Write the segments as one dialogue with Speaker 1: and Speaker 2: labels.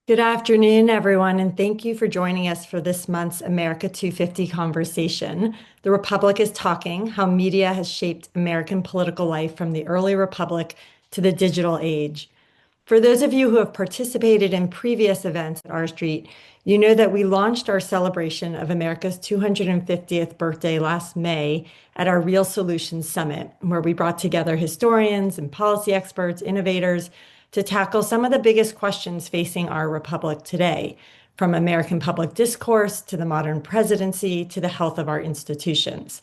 Speaker 1: Good afternoon, everyone, and thank you for joining us for this month's America 250 conversation. The Republic is Talking: How Media Has Shaped American Political Life from the Early Republic to the Digital Age. For those of you who have participated in previous events at R Street, you know that we launched our celebration of America's 250th birthday last May at our Real Solutions Summit, where we brought together historians and policy experts, innovators, to tackle some of the biggest questions facing our republic today, from American public discourse to the modern presidency to the health of our institutions.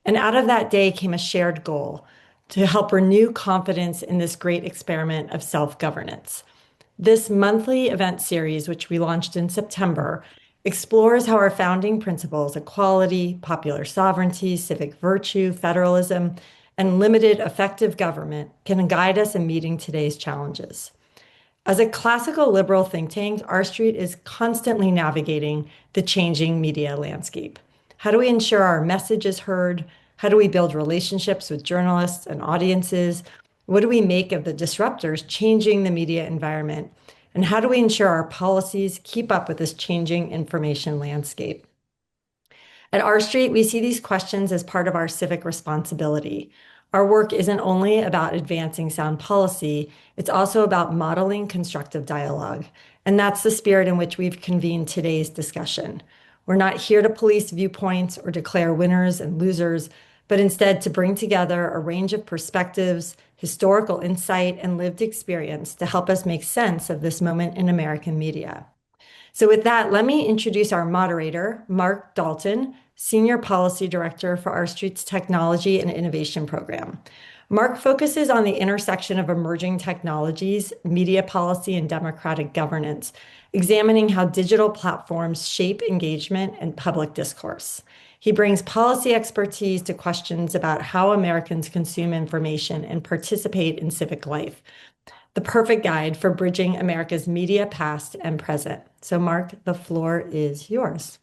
Speaker 1: And out of that day came a shared goal to help renew confidence in this great experiment of self-governance. This monthly event series, which we launched in September, explores how our founding principles, equality, popular sovereignty, civic virtue, federalism, and limited effective government, can guide us in meeting today's challenges. As a classical liberal think tank, R Street is constantly navigating the changing media landscape. How do we ensure our message is heard? How do we build relationships with journalists and audiences? What do we make of the disruptors changing the media environment? And how do we ensure our policies keep up with this changing information landscape? At R Street, we see these questions as part of our civic responsibility. Our work isn't only about advancing sound policy, it's also about modeling constructive dialogue. And that's the spirit in which we've convened today's discussion. We're not here to police viewpoints or declare winners and losers, but instead to bring together a range of perspectives, historical insight, and lived experience to help us make sense of this moment in American media. So with that, let me introduce our moderator, Mark Dalton, Senior Policy Director for R Street's Technology and Innovation Program. Mark focuses on the intersection of emerging technologies, media policy, and democratic governance, examining how digital platforms shape engagement and public discourse. He brings policy expertise to questions about how Americans consume information and participate in civic life, the perfect guide for bridging America's media past and present. So, Mark, the floor is yours.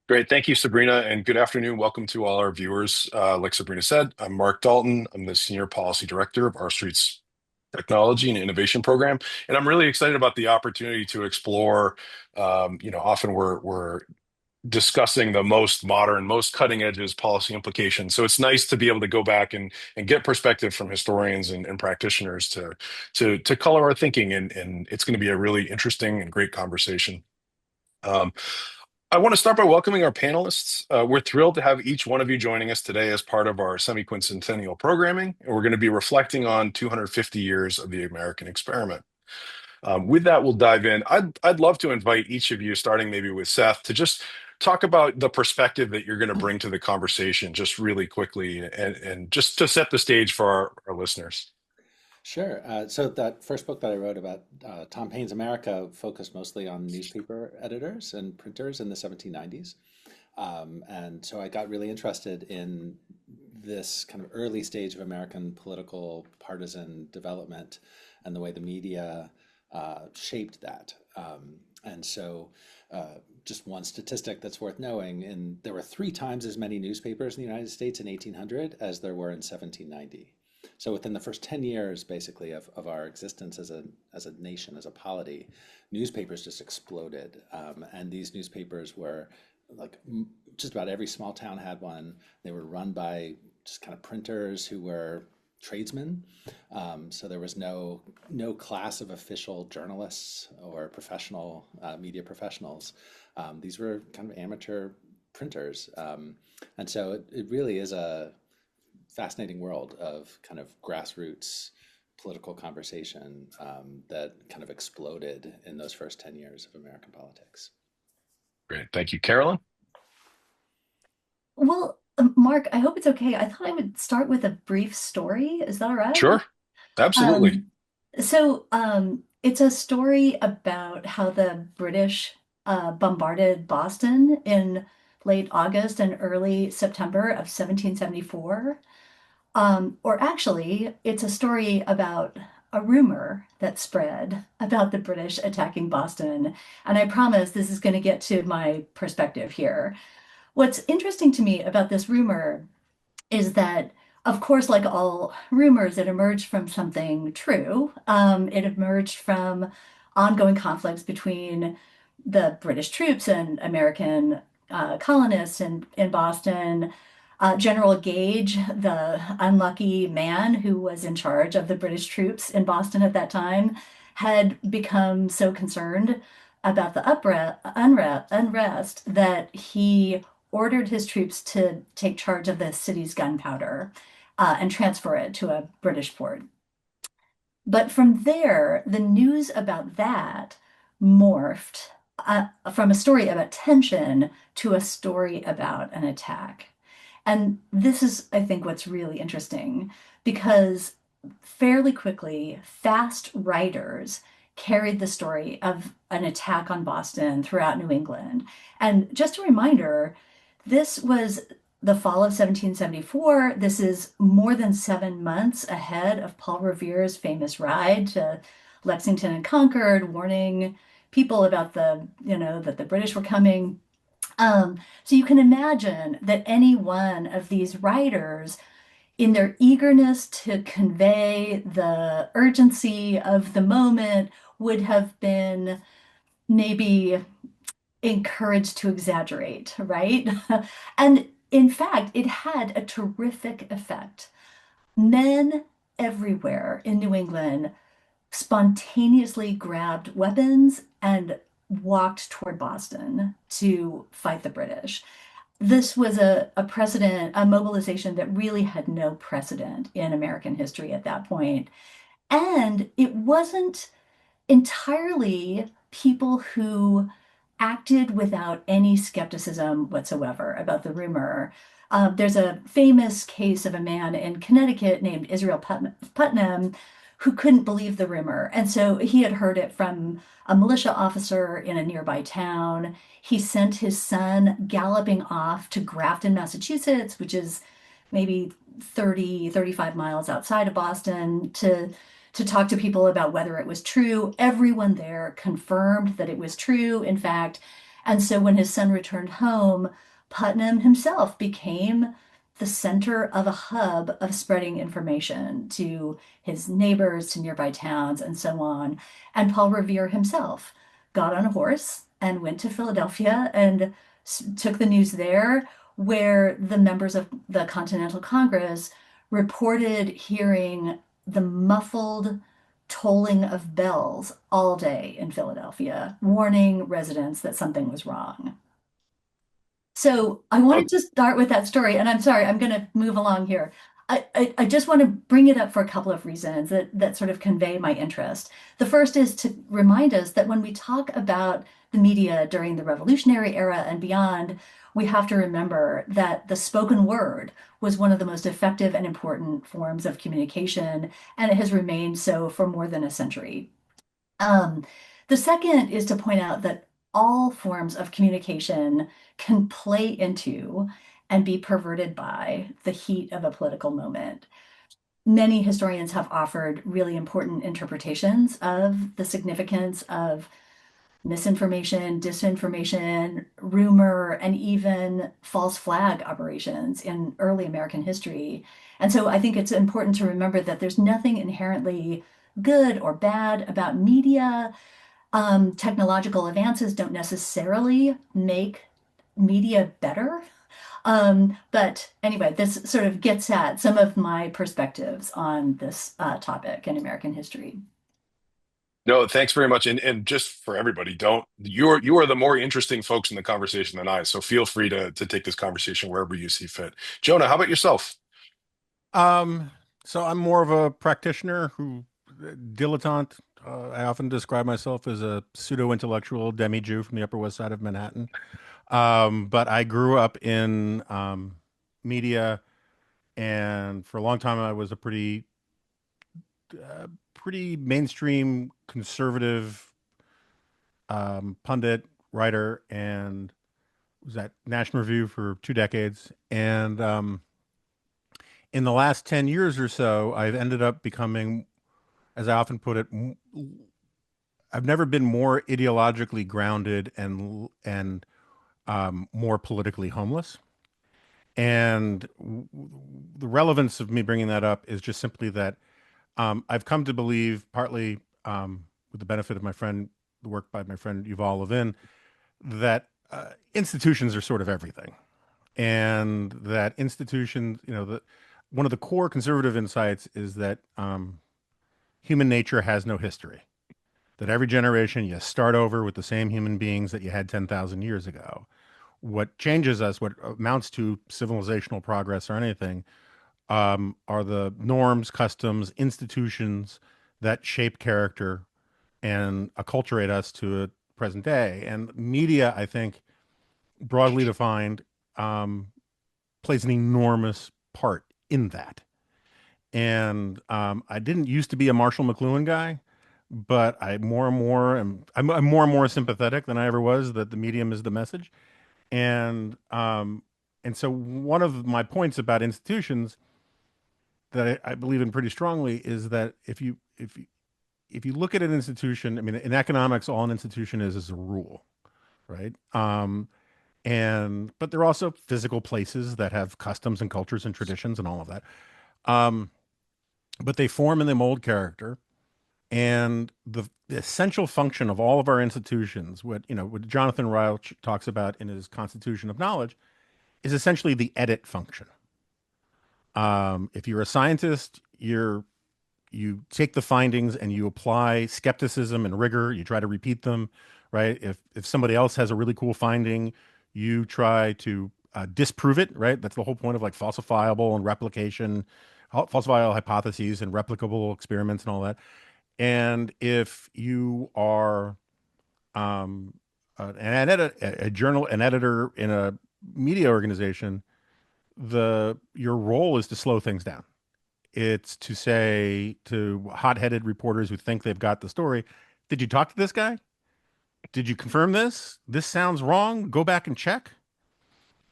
Speaker 2: Great. Thank you, Sabrina, and good afternoon. Welcome to all our viewers. Like Sabrina said, I'm Mark Dalton. I'm the Senior Policy Director of R Street's Technology and Innovation Program, and I'm really excited about the opportunity to explore. Often we're discussing the most modern, most cutting edges policy implications. So it's nice to be able to go back and get perspective from historians and practitioners to color our thinking, and it's going to be a really interesting and great conversation. Um, I want to start by welcoming our panelists. We're thrilled to have each one of you joining us today as part of our semi-quincentennial programming, and we're going to be reflecting on 250 years of the American experiment. With that, we'll dive in. I'd love to invite each of you, starting maybe with Seth, to just talk about the perspective that you're going to bring to the conversation just really quickly and just to set the stage for our listeners.
Speaker 3: Sure. So that first book that I wrote about Tom Paine's America focused mostly on newspaper editors and printers in the 1790s. And so I got really interested in this kind of early stage of American political partisan development and the way the media shaped that. And so just one statistic that's worth knowing, and there were 3 times as many newspapers in the United States in 1800 as there were in 1790. So within the first 10 years, basically, of our existence as a nation, as a polity, newspapers just exploded. And these newspapers were like just about every small town had one. They were run by just kind of printers who were tradesmen. So there was no class of official journalists or professional media professionals. These were kind of amateur printers. And so it really is a fascinating world of kind of grassroots political conversation that kind of exploded in those first 10 years of American politics.
Speaker 2: Great. Thank you, Carolyn.
Speaker 4: Well, Mark, I hope it's okay. I thought I would start with a brief story. Is that all right?
Speaker 2: Sure. Absolutely.
Speaker 4: It's a story about how the British bombarded Boston in late August and early September of 1774. Or actually, it's a story about a rumor that spread about the British attacking Boston. And I promise this is going to get to my perspective here. What's interesting to me about this rumor is that, of course, like all rumors, it emerged from something true. It emerged from ongoing conflicts between the British troops and American colonists in Boston. General Gage, the unlucky man who was in charge of the British troops in Boston at that time, had become so concerned about the unrest that he ordered his troops to take charge of the city's gunpowder and transfer it to a British port. But from there, the news about that morphed from a story about tension to a story about an attack. And this is, I think, what's really interesting because fairly quickly, fast writers carried the story of an attack on Boston throughout New England. And just a reminder, this was the fall of 1774. This is more than 7 months ahead of Paul Revere's famous ride to Lexington and Concord, warning people about that the British were coming. So you can imagine that any one of these writers, in their eagerness to convey the urgency of the moment, would have been maybe encouraged to exaggerate, right? And in fact, it had a terrific effect. Men everywhere in New England spontaneously grabbed weapons and walked toward Boston to fight the British. This was a precedent, a mobilization that really had no precedent in American history at that point. And it wasn't entirely people who acted without any skepticism whatsoever about the rumor. There's a famous case of a man in Connecticut named Israel Putnam who couldn't believe the rumor. And so he had heard it from a militia officer in a nearby town. He sent his son galloping off to Grafton, Massachusetts, which is maybe 30, 35 miles outside of Boston, to talk to people about whether it was true. Everyone there confirmed that it was true, in fact. And so when his son returned home, Putnam himself became the center of a hub of spreading information to his neighbors, to nearby towns, and so on. And Paul Revere himself got on a horse and went to Philadelphia and took the news there, where the members of the Continental Congress reported hearing the muffled tolling of bells all day in Philadelphia, warning residents that something was wrong. So I
Speaker 2: Oh,
Speaker 4: wanted to start with that story, and I'm sorry, I'm going to move along here. I just want to bring it up for a couple of reasons that sort of convey my interest. The first is to remind us that when we talk about the media during the Revolutionary era and beyond, we have to remember that the spoken word was one of the most effective and important forms of communication, and it has remained so for more than a century. Um, the second is to point out that all forms of communication can play into and be perverted by the heat of a political moment. Many historians have offered really important interpretations of the significance of misinformation, disinformation, rumor, and even false flag operations in early American history. And so I think it's important to remember that there's nothing inherently good or bad about media. Technological advances don't necessarily make media better. But anyway, this sort of gets at some of my perspectives on this topic in American history.
Speaker 2: no, thanks very much. And just for everybody, don't you are the more interesting folks in the conversation than I. So feel free to take this conversation wherever you see fit. Jonah, how about yourself?
Speaker 5: Um, so I'm more of a practitioner who dilettante. I often describe myself as a pseudo-intellectual demi-Jew from the Upper West Side of Manhattan. But I grew up in media, and for a long time I was a pretty mainstream conservative pundit, writer, and was at National Review for 2 decades. And in the last 10 years or so, I've ended up becoming, as I often put it, I've never been more ideologically grounded and more politically homeless. And the relevance of me bringing that up is just simply that I've come to believe, partly with the benefit of my friend the work by my friend Yuval Levin, that institutions are sort of everything, and that institutions, one of the core conservative insights is that human nature has no history. That every generation you start over with the same human beings that you had 10,000 years ago. What changes us, what amounts to civilizational progress or anything, are the norms, customs, institutions that shape character and acculturate us to a present day. And media, I think, broadly defined, um, plays an enormous part in that. And I didn't used to be a Marshall McLuhan guy, but I'm more and more sympathetic than I ever was that the medium is the message. And so one of my points about institutions that I believe in pretty strongly is that if you look at an institution, I mean, in economics, all an institution is a rule, right? And but they're also physical places that have customs and cultures and traditions and all of that. Um, but they form and they mold character. And the essential function of all of our institutions, what Jonathan Ryle talks about in his Constitution of Knowledge, is essentially the edit function. If you're a scientist, you take the findings and you apply skepticism and rigor. You try to repeat them, right? If somebody else has a really cool finding, you try to disprove it, right? That's the whole point of like falsifiable and replication, falsifiable hypotheses and replicable experiments and all that. And if you are an editor in a media organization, your role is to slow things down. It's to say to hot-headed reporters who think they've got the story, did you talk to this guy? Did you confirm this? This sounds wrong. Go back and check.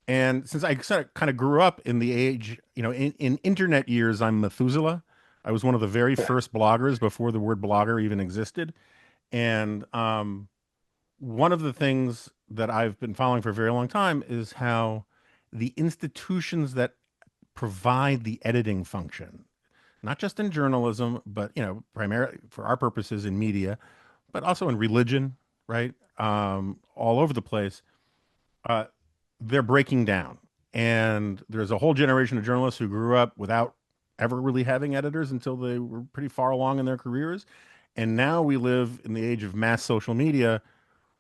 Speaker 5: And since I kind of grew up in the age, in internet years, I'm Methuselah. I was one of the very first bloggers before the word blogger even existed. And one of the things that I've been following for a very long time is how the institutions that provide the editing function, not just in journalism, but primarily for our purposes in media, but also in religion, right? All over the place. Uh, they're breaking down, and there's a whole generation of journalists who grew up without ever really having editors until they were pretty far along in their careers. And now we live in the age of mass social media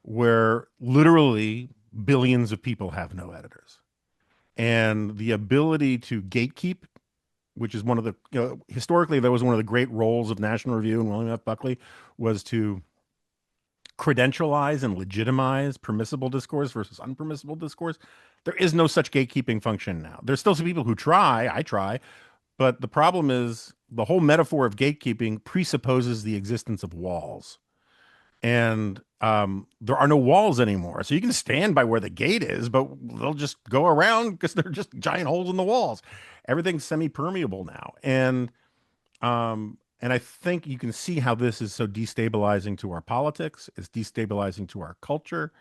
Speaker 5: where literally billions of people have no editors. And the ability to gatekeep, which is one of the, historically, that was one of the great roles of National Review and William F. Buckley, was to credentialize and legitimize permissible discourse versus unpermissible discourse. There is no such gatekeeping function now. There's still some people who try, I try, but the problem is the whole metaphor of gatekeeping presupposes the existence of walls. And there are no walls anymore. So you can stand by where the gate is, but they'll just go around because they're just giant holes in the walls. Everything's semi-permeable now. And I think you can see how this is so destabilizing to our politics. It's destabilizing to our culture.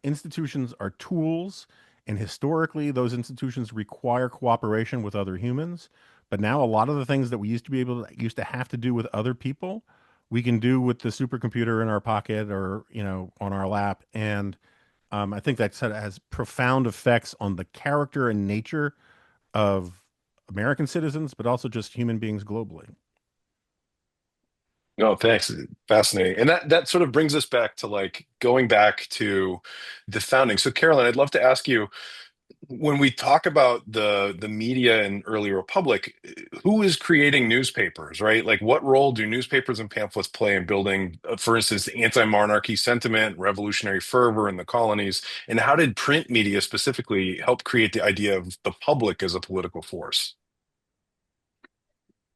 Speaker 5: Institutions are tools, and historically, those institutions require cooperation with other humans. But now, a lot of the things that we used to have to do with other people, we can do with the supercomputer in our pocket or on our lap. And I think that has profound effects on the character and nature of American citizens, but also just human beings globally.
Speaker 2: No, thanks. Fascinating. And that sort of brings us back to like going back to the founding. So Carolyn, I'd love to ask you, when we talk about the media in early republic, who is creating newspapers, right? Like what role do newspapers and pamphlets play in building, for instance, anti-monarchy sentiment, revolutionary fervor in the colonies? And how did print media specifically help create the idea of the public as a political force?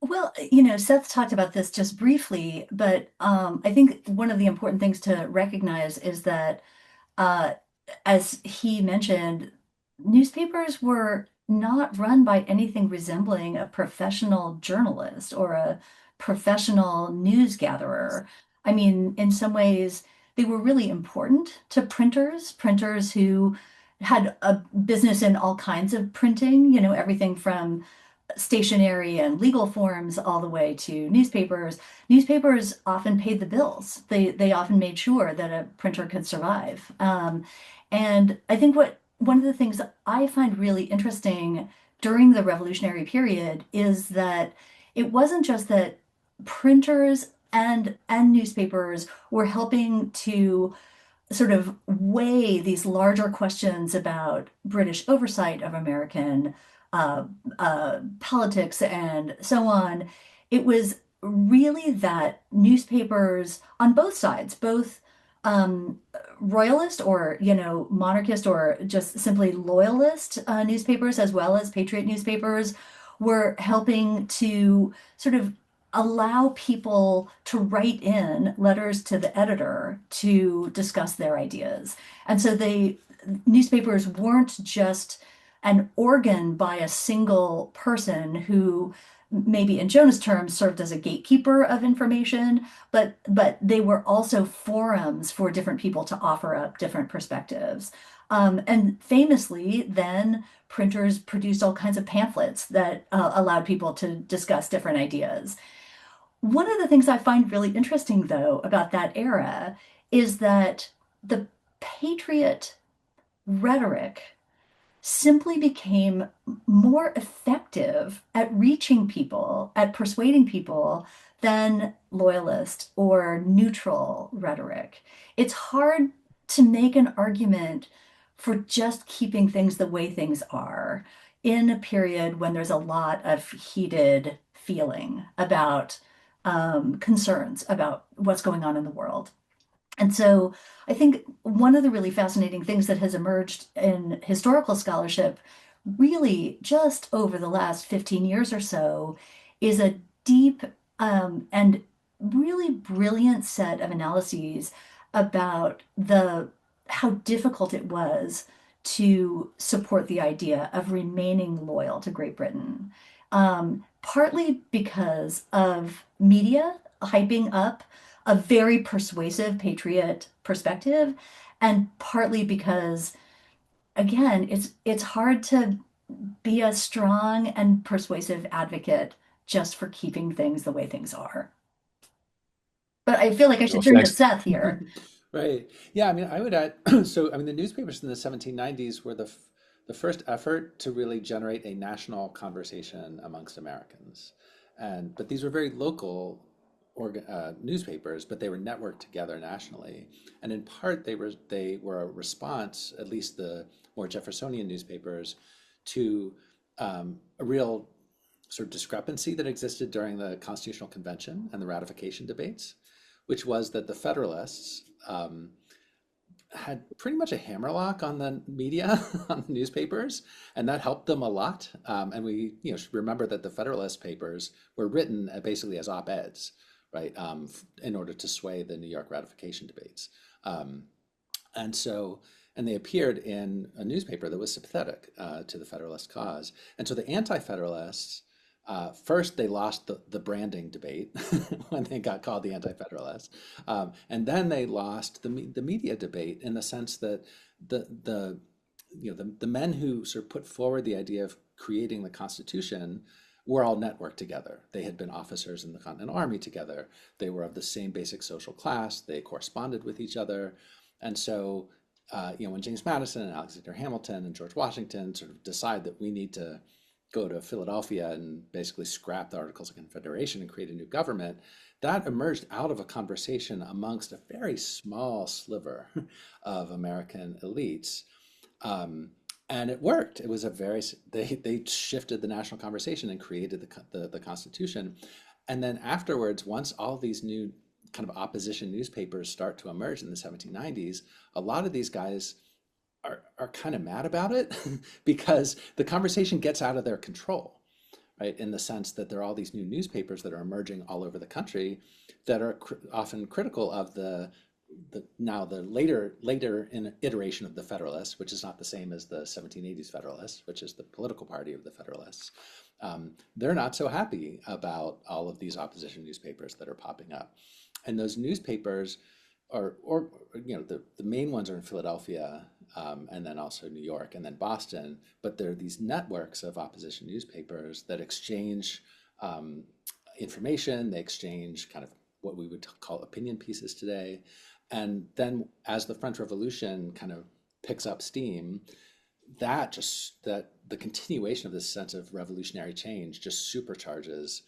Speaker 4: Well, Seth talked about this just briefly, but I think one of the important things to recognize is that, uh, as he mentioned, newspapers were not run by anything resembling a professional journalist or a professional news gatherer. I mean, in some ways, they were really important to printers who had a business in all kinds of printing, everything from stationery and legal forms all the way to newspapers. Newspapers often paid the bills. They often made sure that a printer could survive. And I think what one of the things that I find really interesting during the revolutionary period is that it wasn't just that printers and newspapers were helping to sort of weigh these larger questions about British oversight of American uh, politics and so on. It was really that newspapers on both sides, both um, royalist or monarchist or just simply loyalist newspapers as well as patriot newspapers, were helping to sort of allow people to write in letters to the editor to discuss their ideas. And so newspapers weren't just an organ by a single person who maybe in Jonah's terms served as a gatekeeper of information, but they were also forums for different people to offer up different perspectives. And famously, then printers produced all kinds of pamphlets that allowed people to discuss different ideas. One of the things I find really interesting, though, about that era is that the patriot rhetoric simply became more effective at reaching people, at persuading people, than loyalist or neutral rhetoric. It's hard to make an argument for just keeping things the way things are in a period when there's a lot of heated feeling about concerns about what's going on in the world. And so I think one of the really fascinating things that has emerged in historical scholarship, really just over the last 15 years or so, is a deep and really brilliant set of analyses about the how difficult it was to support the idea of remaining loyal to Great Britain. Partly because of media hyping up a very persuasive patriot perspective, and partly because, again, it's hard to be a strong and persuasive advocate just for keeping things the way things are. But I feel like I
Speaker 2: Well,
Speaker 4: should turn to
Speaker 2: thanks.
Speaker 4: Seth here.
Speaker 3: Right. Yeah, I mean, I would add, so I mean, the newspapers in the 1790s were the first effort to really generate a national conversation amongst Americans. But these were very local newspapers, but they were networked together nationally. And in part, they were a response, at least the more Jeffersonian newspapers, to a real sort of discrepancy that existed during the Constitutional Convention and the ratification debates, which was that the Federalists had pretty much a hammerlock on the media, on the newspapers, and that helped them a lot. And we, should remember that the Federalist papers were written basically as op-eds, right, in order to sway the New York ratification debates. And so, and they appeared in a newspaper that was sympathetic to the Federalist cause. And so the Anti-Federalists, first they lost the branding debate when they got called the Anti-Federalists, and then they lost the media debate in the sense that the men who sort of put forward the idea of creating the Constitution were all networked together. They had been officers in the Continental Army together. They were of the same basic social class. They corresponded with each other. And so, when James Madison and Alexander Hamilton and George Washington sort of decide that we need to go to Philadelphia and basically scrap the Articles of Confederation and create a new government, that emerged out of a conversation amongst a very small sliver of American elites. And it worked. It was they shifted the national conversation and created the Constitution. And then afterwards, once all these new kind of opposition newspapers start to emerge in the 1790s, a lot of these guys are kind of mad about it because the conversation gets out of their control, right? In the sense that there are all these new newspapers that are emerging all over the country that are often critical of the later iteration of the Federalists, which is not the same as the 1780s Federalists, which is the political party of the Federalists. They're not so happy about all of these opposition newspapers that are popping up, and those newspapers the main ones are in Philadelphia and then also New York, and then Boston. But there are these networks of opposition newspapers that exchange um, information, they exchange kind of what we would call opinion pieces today. And then as the French Revolution kind of picks up steam, that the continuation of this sense of revolutionary change just supercharges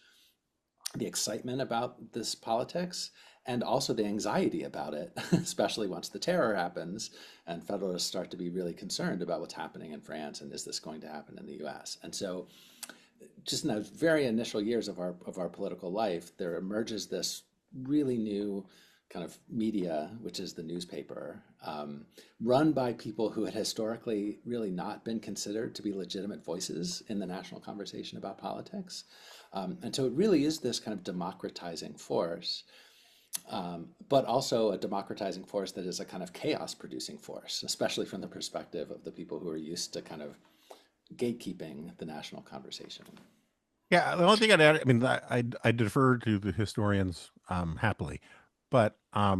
Speaker 3: the excitement about this politics and also the anxiety about it, especially once the terror happens and Federalists start to be really concerned about what's happening in France and is this going to happen in the US. And so just in those very initial years of our political life, there emerges this really new kind of media, which is the newspaper, run by people who had historically really not been considered to be legitimate voices in the national conversation about politics. And so it really is this kind of democratizing force, but also a democratizing force that is a kind of chaos producing force, especially from the perspective of the people who are used to kind of gatekeeping the national conversation.
Speaker 5: Yeah, the only thing I'd add, I mean, I defer to the historians happily, but I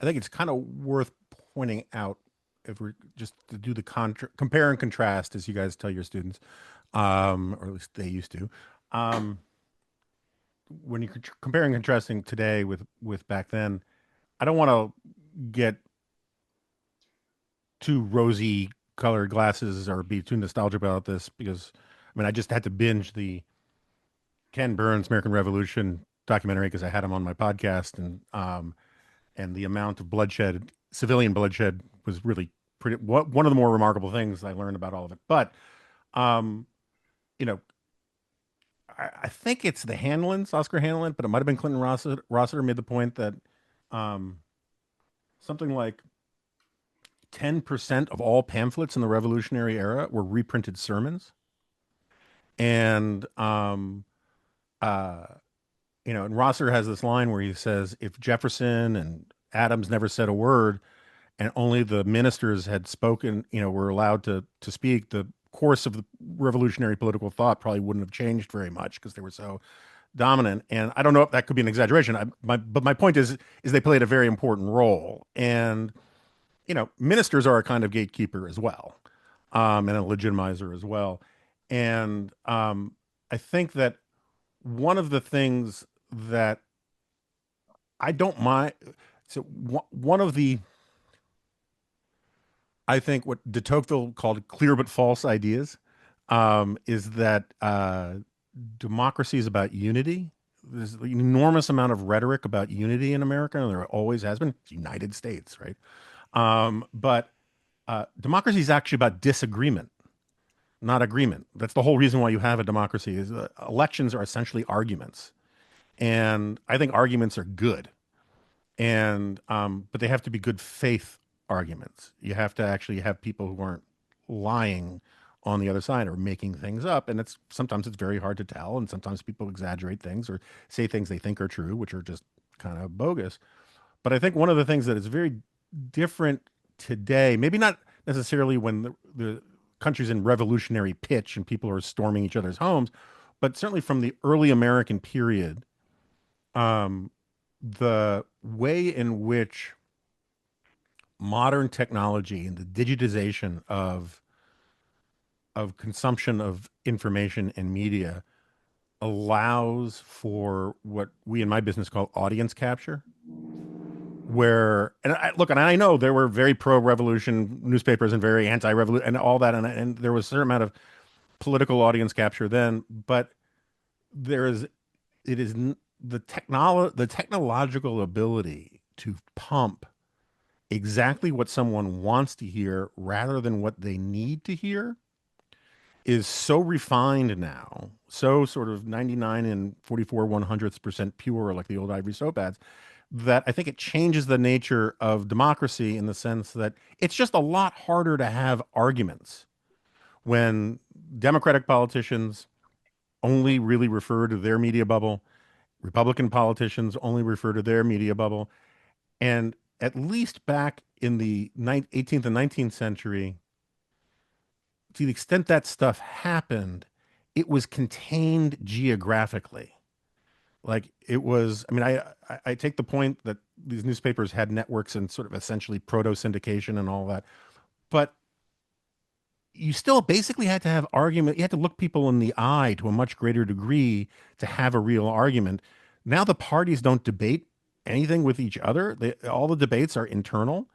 Speaker 5: think it's kind of worth pointing out if we're just to do the compare and contrast, as you guys tell your students, or at least they used to. Um, when you're comparing and contrasting today with back then, I don't want to get too rosy colored glasses or be too nostalgic about this because I mean I just had to binge the Ken Burns American Revolution documentary because I had him on my podcast and the amount of bloodshed, civilian bloodshed, was really pretty. One of the more remarkable things I learned about all of it. But um, you know, I think it's the Hanlons, Oscar Hanlon, but it might have been Clinton Rossiter made the point that um, something like 10% of all pamphlets in the Revolutionary era were reprinted sermons, and uh, and Rossiter has this line where he says, if Jefferson and Adams never said a word, and only the ministers had spoken, were allowed to speak, the course of the revolutionary political thought probably wouldn't have changed very much because they were so dominant. And I don't know if that could be an exaggeration. But my point is they played a very important role. And ministers are a kind of gatekeeper as well, and a legitimizer as well. And I think that one of the things that I don't mind. So one of the I think what de Tocqueville called clear but false ideas is that democracy is about unity. There's an enormous amount of rhetoric about unity in America, and there always has been. It's United States, right? But democracy is actually about disagreement, not agreement. That's the whole reason why you have a democracy. Is elections are essentially arguments, and I think arguments are good and but they have to be good faith arguments. You have to actually have people who aren't lying on the other side or making things up, and it's sometimes it's very hard to tell, and sometimes people exaggerate things or say things they think are true, which are just kind of bogus. But I think one of the things that is very different today, maybe not necessarily when the country's in revolutionary pitch and people are storming each other's homes, but certainly from the early American period, um, the way in which modern technology and the digitization of consumption of information and media allows for what we in my business call audience capture, where and I know there were very pro-revolution newspapers and very anti-revolution and all that, and there was a certain amount of political audience capture then, but there is it is the technological ability to pump exactly what someone wants to hear rather than what they need to hear is so refined now, so sort of 99 and 44 100% pure, like the old Ivory soap ads, that I think it changes the nature of democracy in the sense that it's just a lot harder to have arguments when Democratic politicians only really refer to their media bubble, Republican politicians only refer to their media bubble. And at least back in the 18th and 19th century, to the extent that stuff happened, it was contained geographically. Like it was, I mean, I take the point that these newspapers had networks and sort of essentially proto syndication and all that. but you still basically had to have argument. You had to look people in the eye to a much greater degree to have a real argument. Now the parties don't debate anything with each other. All the debates are internal,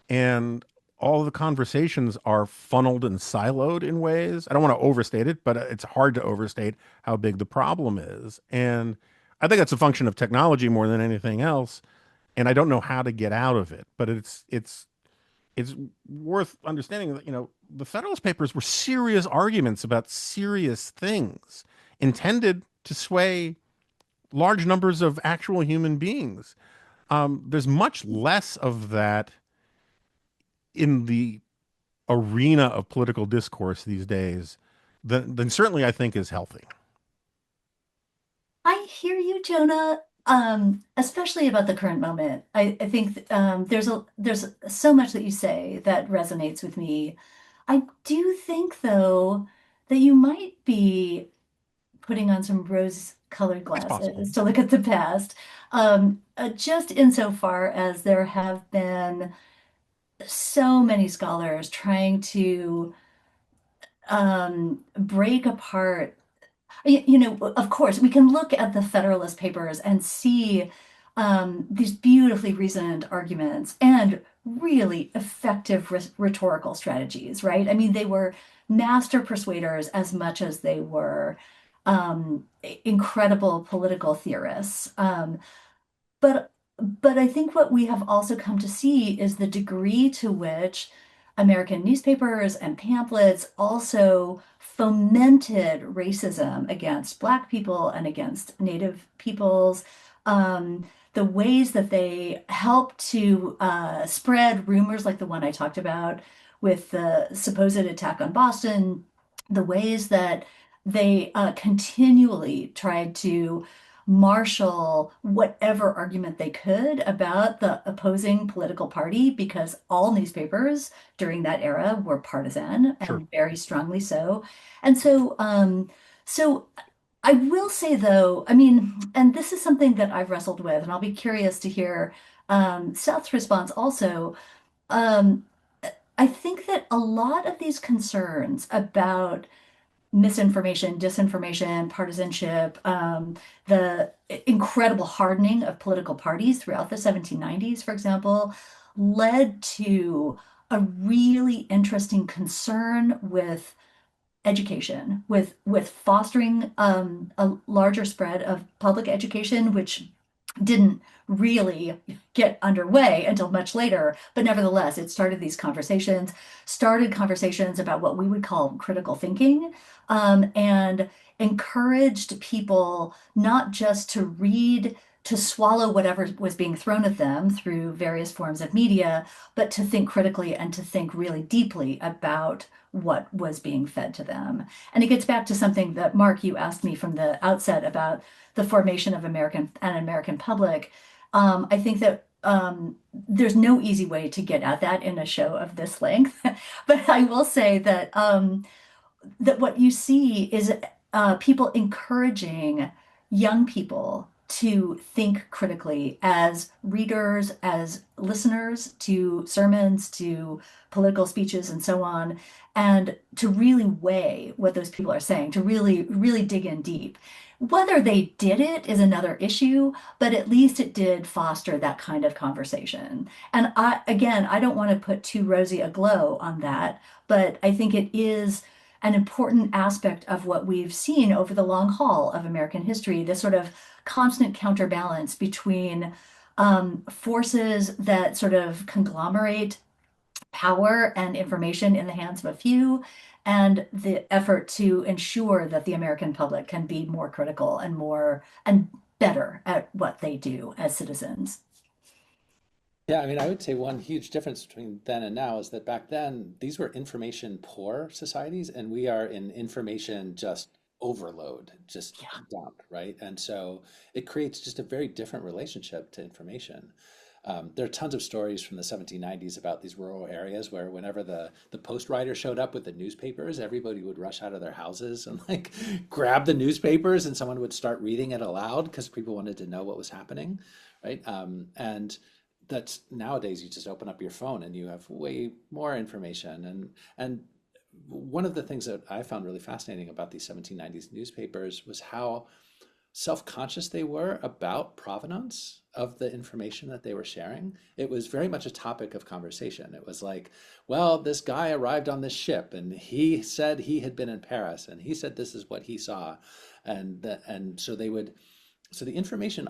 Speaker 5: and all the conversations are funneled and siloed in ways. I don't want to overstate it, but it's hard to overstate how big the problem is. And I think that's a function of technology more than anything else. And I don't know how to get out of it, but it's worth understanding that, the Federalist Papers were serious arguments about serious things intended to sway large numbers of actual human beings. There's much less of that in the arena of political discourse these days than certainly I think is healthy.
Speaker 4: I hear you, Jonah, especially about the current moment. I think there's so much that you say that resonates with me. I do think, though, that you might be putting on some rose-colored
Speaker 5: It's possible.
Speaker 4: glasses to look at the past, just insofar as there have been so many scholars trying to break apart. Of course, we can look at the Federalist Papers and see these beautifully reasoned arguments and really effective rhetorical strategies, right? I mean, they were master persuaders as much as they were incredible political theorists. But I think what we have also come to see is the degree to which American newspapers and pamphlets also fomented racism against Black people and against Native peoples. The ways that they helped to spread rumors like the one I talked about with the supposed attack on Boston, the ways that they continually tried to marshal whatever argument they could about the opposing political party because all newspapers during that era were partisan
Speaker 5: Sure.
Speaker 4: and very strongly so. And so I will say though, I mean, and this is something that I've wrestled with, and I'll be curious to hear Seth's response also. Um, I think that a lot of these concerns about misinformation, disinformation, partisanship, the incredible hardening of political parties throughout the 1790s, for example, led to a really interesting concern with education, with fostering a larger spread of public education, which didn't really get underway until much later. But nevertheless, it started conversations about what we would call critical thinking, and encouraged people not just to read, to swallow whatever was being thrown at them through various forms of media, but to think critically and to think really deeply about what was being fed to them. And it gets back to something that, Mark, you asked me from the outset about the formation of an American public. I think that there's no easy way to get at that in a show of this length, but I will say that that what you see is people encouraging young people to think critically as readers, as listeners to sermons, to political speeches, and so on, and to really weigh what those people are saying, to really, really dig in deep. Whether they did it is another issue, but at least it did foster that kind of conversation. And again, I don't want to put too rosy a glow on that, but I think it is an important aspect of what we've seen over the long haul of American history, this sort of constant counterbalance between forces that sort of conglomerate power and information in the hands of a few, and the effort to ensure that the American public can be more critical and more and better at what they do as citizens.
Speaker 3: Yeah, I mean, I would say one huge difference between then and now is that back then these were information poor societies, and we are in information just overload, just
Speaker 4: Yeah.
Speaker 3: dump, right? And so it creates just a very different relationship to information. There are tons of stories from the 1790s about these rural areas where whenever the post rider showed up with the newspapers, everybody would rush out of their houses and like grab the newspapers, and someone would start reading it aloud because people wanted to know what was happening, right? And that's nowadays you just open up your phone and you have way more information. And one of the things that I found really fascinating about these 1790s newspapers was how self-conscious they were about provenance of the information that they were sharing. It was very much a topic of conversation. It was like, well, this guy arrived on this ship and he said he had been in Paris and he said this is what he saw. And so they would, so the information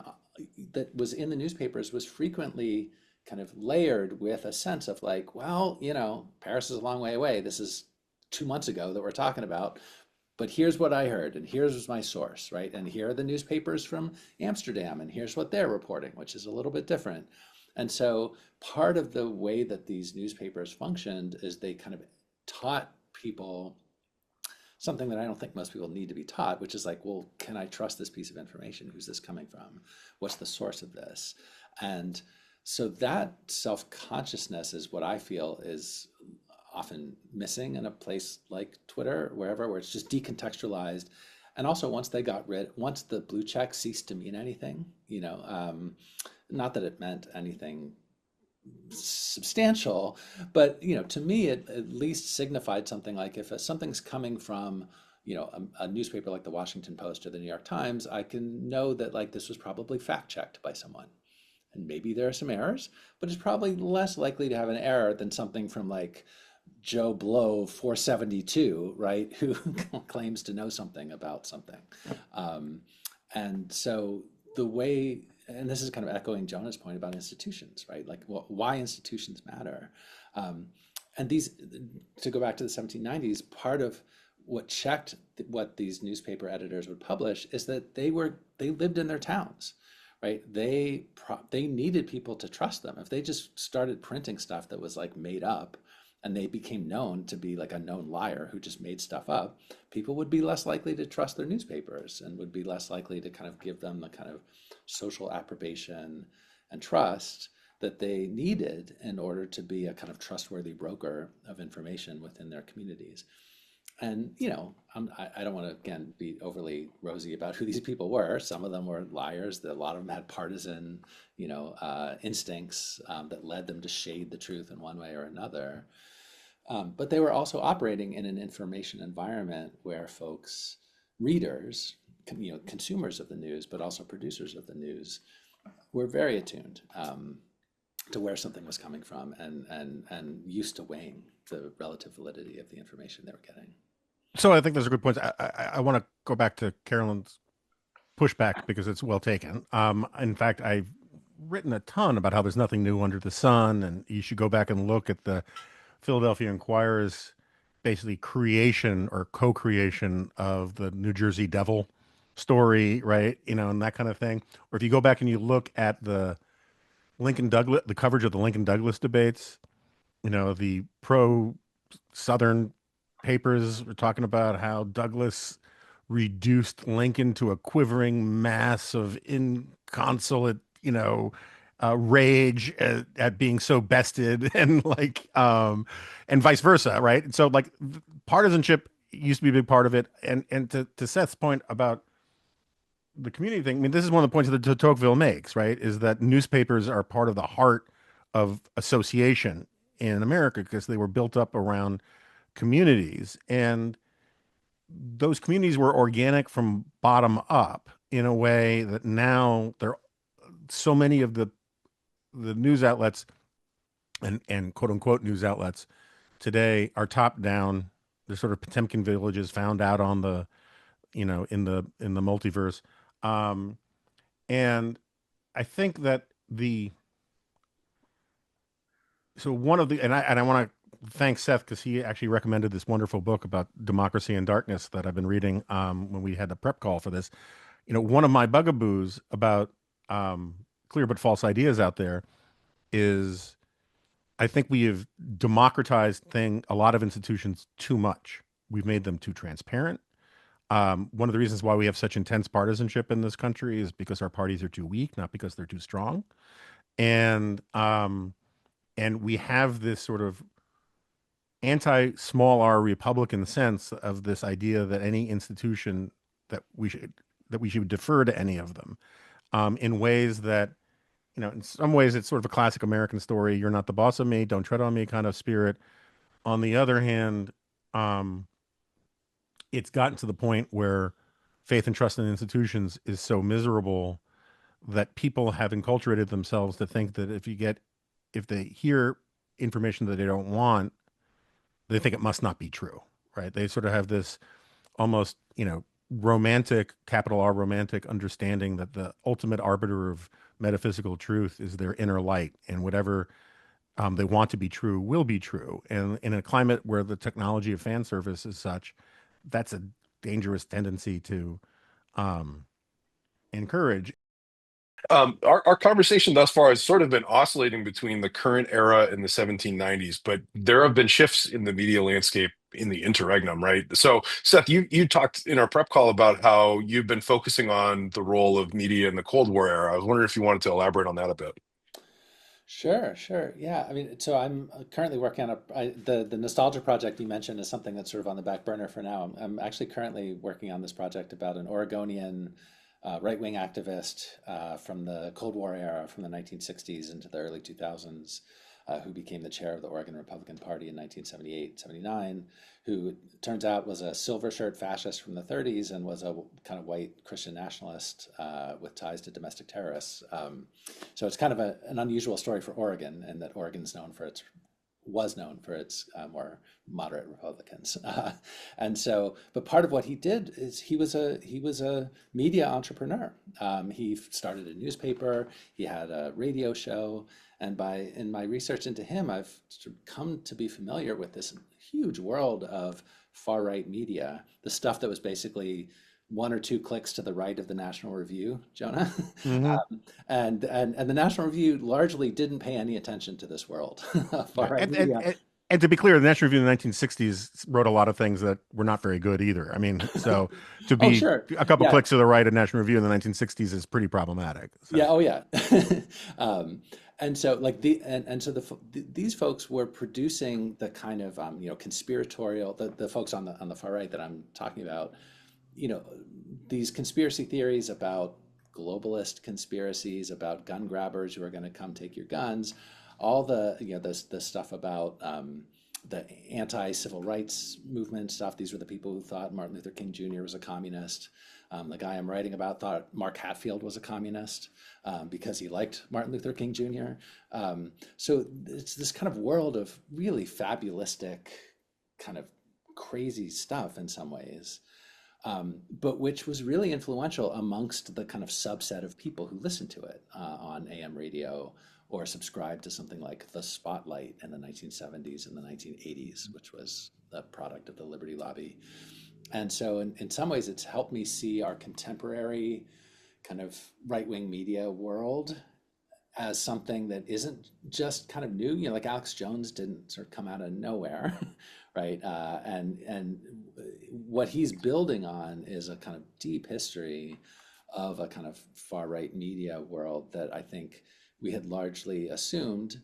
Speaker 3: that was in the newspapers was frequently kind of layered with a sense of like, well, Paris is a long way away. This is 2 months ago that we're talking about, but here's what I heard, and here's my source, right? And here are the newspapers from Amsterdam, and here's what they're reporting, which is a little bit different. And so part of the way that these newspapers functioned is they kind of taught people something that I don't think most people need to be taught, which is like, well, can I trust this piece of information? Who's this coming from? What's the source of this? And so that self-consciousness is what I feel is often missing in a place like Twitter, wherever, where it's just decontextualized. And also once the blue check ceased to mean anything, not that it meant anything substantial, but to me it at least signified something like if something's coming from a newspaper like the Washington Post or the New York Times, I can know that like this was probably fact checked by someone. And maybe there are some errors, but it's probably less likely to have an error than something from like Joe Blow 472, right, who claims to know something about something. And so the way, and this is kind of echoing Jonah's point about institutions, right? Like why institutions matter. And these, to go back to the 1790s, part of what checked what these newspaper editors would publish is that they lived in their towns, right? They needed people to trust them. If they just started printing stuff that was like made up, and they became known to be like a known liar who just made stuff up, people would be less likely to trust their newspapers and would be less likely to kind of give them the kind of social approbation and trust that they needed in order to be a kind of trustworthy broker of information within their communities. And, I don't want to, again, be overly rosy about who these people were. Some of them were liars. A lot of them had partisan, instincts that led them to shade the truth in one way or another. But they were also operating in an information environment where folks, readers, consumers of the news, but also producers of the news, were very attuned to where something was coming from and used to weighing the relative validity of the information they were getting.
Speaker 5: So I think those are good points. I want to go back to Carolyn's pushback because it's well taken. In fact, I've written a ton about how there's nothing new under the sun, and you should go back and look at the Philadelphia Inquirer's basically creation or co-creation of the New Jersey Devil story, right? And that kind of thing. Or if you go back and you look at the coverage of the Lincoln Douglas debates, the pro-Southern papers were talking about how Douglas reduced Lincoln to a quivering mass of inconsolate, rage at being so bested and and vice versa, right? And so like partisanship used to be a big part of it. And to Seth's point about the community thing, I mean, this is one of the points that de Tocqueville makes, right? Is that newspapers are part of the heart of association in America because they were built up around communities. And those communities were organic from bottom up in a way that now so many of the news outlets and quote unquote news outlets today are top down. They're sort of Potemkin villages found out on the, in the multiverse. And I think that one of the, and I want to thank Seth because he actually recommended this wonderful book about democracy and darkness that I've been reading when we had the prep call for this. One of my bugaboos about clear but false ideas out there is I think we have democratized a lot of institutions too much. We've made them too transparent. One of the reasons why we have such intense partisanship in this country is because our parties are too weak, not because they're too strong. And we have this sort of anti-small r Republican sense of this idea that any institution that we should defer to any of them in ways that in some ways, it's sort of a classic American story. You're not the boss of me, don't tread on me kind of spirit. On the other hand, um, it's gotten to the point where faith and trust in institutions is so miserable that people have enculturated themselves to think that if they hear information that they don't want, they think it must not be true, right? They sort of have this almost, romantic, capital R romantic understanding that the ultimate arbiter of metaphysical truth is their inner light, and whatever they want to be true will be true. And in a climate where the technology of fan service is such, that's a dangerous tendency to um, encourage.
Speaker 2: Our conversation thus far has sort of been oscillating between the current era and the 1790s, but there have been shifts in the media landscape in the interregnum, right? So, Seth, you talked in our prep call about how you've been focusing on the role of media in the Cold War era. I was wondering if you wanted to elaborate on that a bit.
Speaker 3: Sure, sure. Yeah, I mean, so I'm currently working on the nostalgia project you mentioned is something that's sort of on the back burner for now. I'm actually currently working on this project about an Oregonian right-wing activist from the Cold War era, from the 1960s into the early 2000s, who became the chair of the Oregon Republican Party in 1978, 79, who it turns out was a silver shirt fascist from the 30s and was a kind of white Christian nationalist with ties to domestic terrorists. So it's kind of an unusual story for Oregon, and that Oregon's known for its was known for its more moderate Republicans, and so. But part of what he did is he was a media entrepreneur. He started a newspaper. He had a radio show, and in my research into him, I've sort of come to be familiar with this huge world of far right media, the stuff that was basically one or two clicks to the right of the National Review, Jonah.
Speaker 5: Hmm.
Speaker 3: And the National Review largely didn't pay any attention to this world of far
Speaker 5: Yeah.
Speaker 3: right
Speaker 5: And, and,
Speaker 3: media.
Speaker 5: and, and to be clear, the National Review in the 1960s wrote a lot of things that were not very good either. I mean, so to
Speaker 3: Oh,
Speaker 5: be
Speaker 3: sure.
Speaker 5: a couple
Speaker 3: Yeah.
Speaker 5: clicks to the right of National Review in the 1960s is pretty problematic.
Speaker 3: Yeah.
Speaker 5: So,
Speaker 3: Oh, yeah. um, and so like and so these folks were producing the kind of conspiratorial the folks on the far right that I'm talking about, you know, these conspiracy theories about globalist conspiracies, about gun grabbers who are going to come take your guns, all the stuff about the anti-civil rights movement stuff. These were the people who thought Martin Luther King Jr. was a communist. The guy I'm writing about thought Mark Hatfield was a communist because he liked Martin Luther King Jr. So it's this kind of world of really fabulistic, kind of crazy stuff in some ways, but which was really influential amongst the kind of subset of people who listened to it on AM radio or subscribed to something like The Spotlight in the 1970s and the 1980s, which was the product of the Liberty Lobby. And so, in some ways, it's helped me see our contemporary kind of right wing media world as something that isn't just kind of new. You know, like Alex Jones didn't sort of come out of nowhere, right? And what he's building on is a kind of deep history of a kind of far right media world that I think we had largely assumed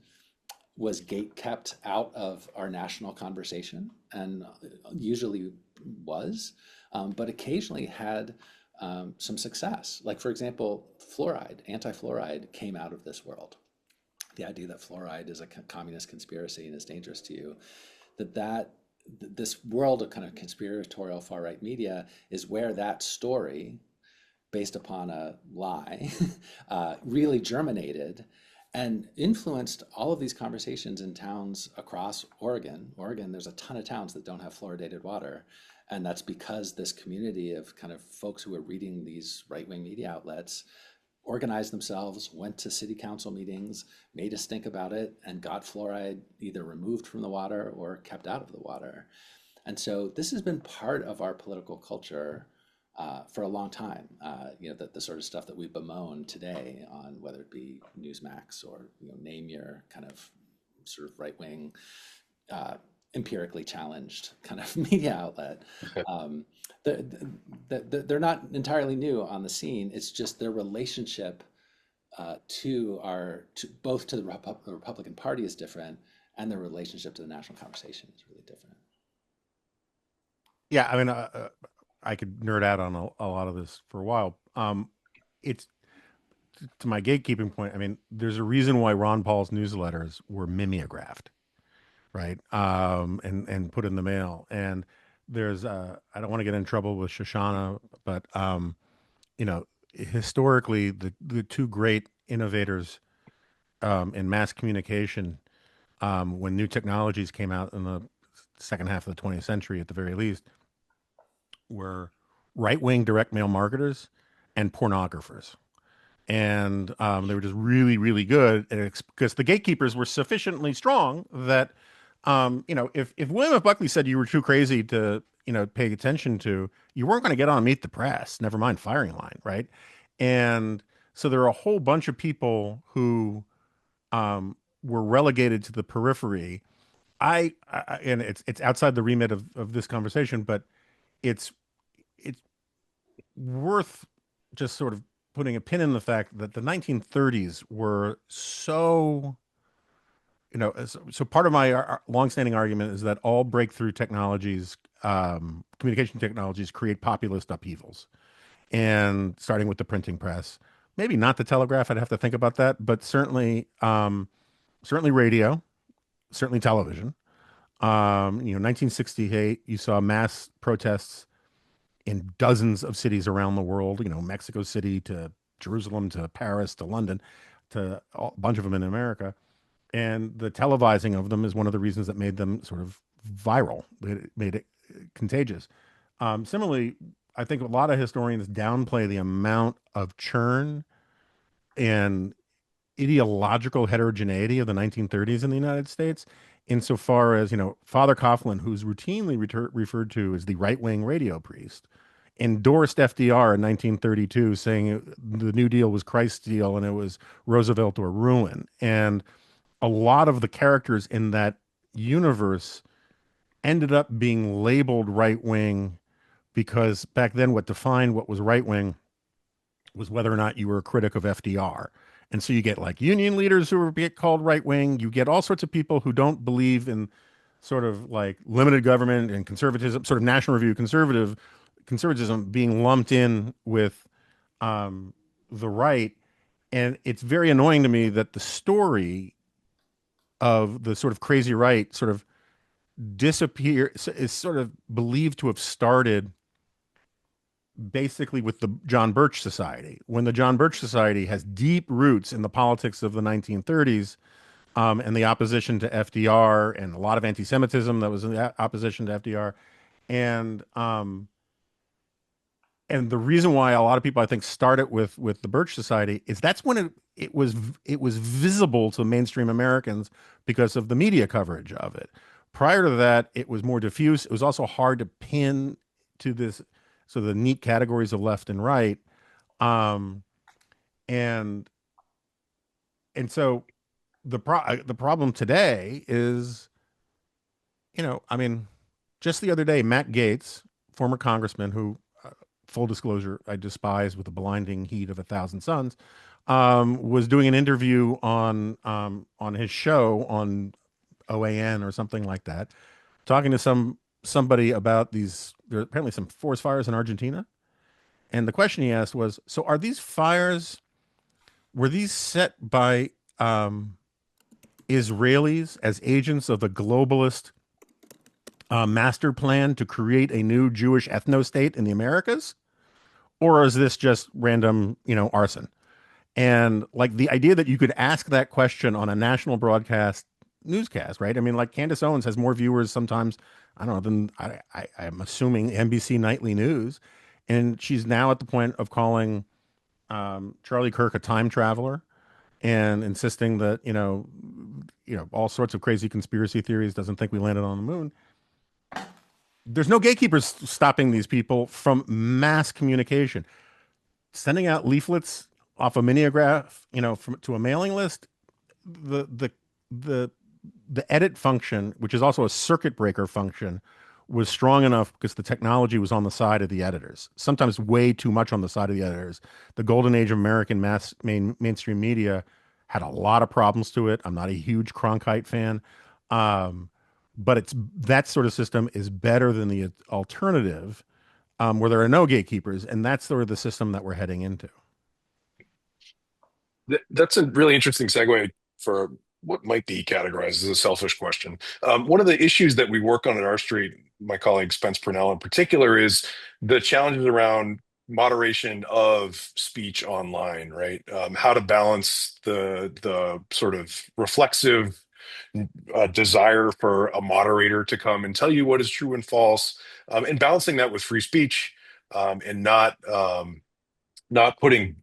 Speaker 3: was gate kept out of our national conversation, and usually was, but occasionally had some success. Like, for example, fluoride, anti-fluoride came out of this world. The idea that fluoride is a communist conspiracy and is dangerous to you, this world of kind of conspiratorial far right media is where that story, based upon a lie, really germinated and influenced all of these conversations in towns across Oregon. Oregon, there's a ton of towns that don't have fluoridated water. And that's because this community of kind of folks who are reading these right-wing media outlets organized themselves, went to city council meetings, made a stink about it, and got fluoride either removed from the water or kept out of the water. And so this has been part of our political culture for a long time. The sort of stuff that we bemoan today on whether it be Newsmax or name your kind of sort of right wing, empirically challenged kind of media outlet. Um, they're not entirely new on the scene. It's just their relationship both to the Republican Party is different, and their relationship to the national conversation is really different.
Speaker 5: yeah, I mean, I could nerd out on a lot of this for a while. It's to my gatekeeping point, I mean, there's a reason why Ron Paul's newsletters were mimeographed, right? And put in the mail. And there's I don't want to get in trouble with Shoshana, but you know, historically the two great innovators in mass communication, when new technologies came out in the second half of the 20th century at the very least, were right-wing direct mail marketers and pornographers. And they were just really, really good because the gatekeepers were sufficiently strong that, if William F. Buckley said you were too crazy to, pay attention to, you weren't going to get on Meet the Press, never mind firing line, right? And so there are a whole bunch of people who were relegated to the periphery. And it's outside the remit of this conversation, but it's it's worth just sort of putting a pin in the fact that the 1930s were so, so part of my longstanding argument is that all breakthrough technologies, communication technologies, create populist upheavals. And starting with the printing press, maybe not the telegraph, I'd have to think about that, but certainly radio, certainly television. 1968, you saw mass protests in dozens of cities around the world, Mexico City to Jerusalem to Paris to London to a bunch of them in America. And the televising of them is one of the reasons that made them sort of viral, made it contagious. Similarly, I think a lot of historians downplay the amount of churn and ideological heterogeneity of the 1930s in the United States, insofar as, Father Coughlin, who's routinely referred to as the right-wing radio priest, endorsed FDR in 1932, saying the New Deal was Christ's deal and it was Roosevelt or ruin. And a lot of the characters in that universe ended up being labeled right-wing because back then what defined what was right-wing was whether or not you were a critic of FDR. And so you get like union leaders who get called right wing. You get all sorts of people who don't believe in sort of like limited government and conservatism, sort of National Review conservatism being lumped in with the right. And it's very annoying to me that the story of the sort of crazy right sort of is sort of believed to have started basically with the John Birch Society, when the John Birch Society has deep roots in the politics of the 1930s, and the opposition to FDR and a lot of anti-Semitism that was in the opposition to FDR. And and the reason why a lot of people I think started with the Birch Society is that's when it was visible to mainstream Americans because of the media coverage of it. Prior to that, it was more diffuse. It was also hard to pin to this, so the neat categories of left and right. Um, and so the problem today is, I mean, just the other day, Matt Gaetz, former congressman who, full disclosure, I despise with the blinding heat of 1,000 suns, was doing an interview on his show on OAN or something like that, talking to somebody about there are apparently some forest fires in Argentina. And the question he asked was, so are these fires, were these set by Israelis as agents of the globalist master plan to create a new Jewish ethno-state in the Americas? Or is this just random, arson? And like the idea that you could ask that question on a national broadcast newscast, right? I mean, like Candace Owens has more viewers sometimes, I don't know, than I'm assuming NBC Nightly News. And she's now at the point of calling Charlie Kirk a time traveler and insisting that, all sorts of crazy conspiracy theories, doesn't think we landed on the moon. There's no gatekeepers stopping these people from mass communication. Sending out leaflets off a mimeograph, to a mailing list, the the the the edit function, which is also a circuit breaker function, was strong enough because the technology was on the side of the editors, sometimes way too much on the side of the editors. The golden age of American mainstream media had a lot of problems to it. I'm not a huge Cronkite fan, but that sort of system is better than the alternative, where there are no gatekeepers, and that's sort of the system that we're heading into.
Speaker 2: That's a really interesting segue for what might be categorized as a selfish question. One of the issues that we work on at our street, my colleague Spence Purnell in particular, is the challenges around moderation of speech online, right? How to balance the sort of reflexive desire for a moderator to come and tell you what is true and false, and balancing that with free speech, and not putting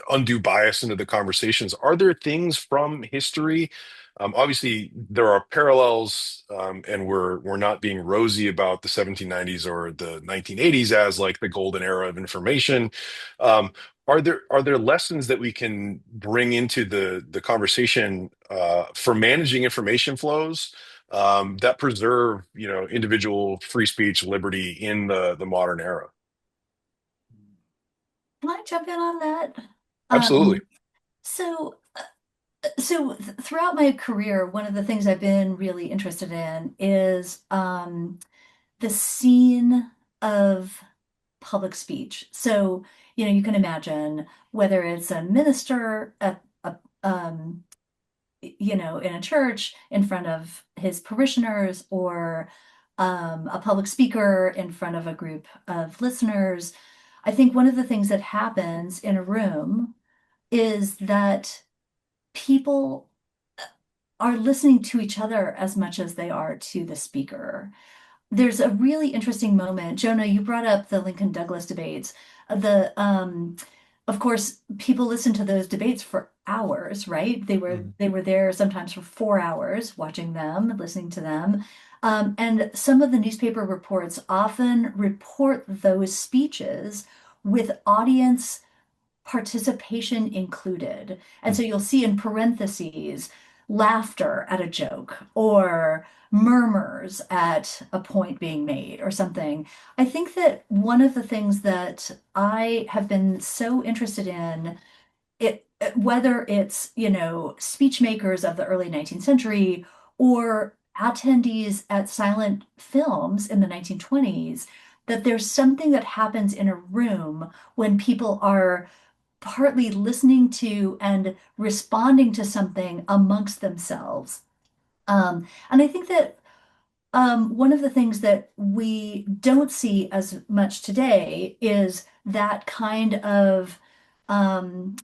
Speaker 2: undue bias into the conversations. Are there things from history? Obviously, there are parallels, and we're not being rosy about the 1790s or the 1980s as like the golden era of information. Um, are there lessons that we can bring into the conversation for managing information flows that preserve, individual free speech, liberty in the modern era?
Speaker 4: Can I jump in on that?
Speaker 2: Absolutely.
Speaker 4: So, throughout my career, one of the things I've been really interested in is the scene of public speech. So, you can imagine whether it's a minister at in a church in front of his parishioners or a public speaker in front of a group of listeners. I think one of the things that happens in a room is that people are listening to each other as much as they are to the speaker. There's a really interesting moment. Jonah, you brought up the Lincoln Douglas debates. Of course, people listened to those debates for hours, right?
Speaker 3: Mhm.
Speaker 4: They were there sometimes for 4 hours watching them, listening to them. And some of the newspaper reports often report those speeches with audience participation included. And so you'll see in parentheses laughter at a joke or murmurs at a point being made or something. I think that one of the things that I have been so interested in it, whether it's, speech makers of the early 19th century or attendees at silent films in the 1920s, that there's something that happens in a room when people are partly listening to and responding to something amongst themselves. And I think that one of the things that we don't see as much today is that kind of um,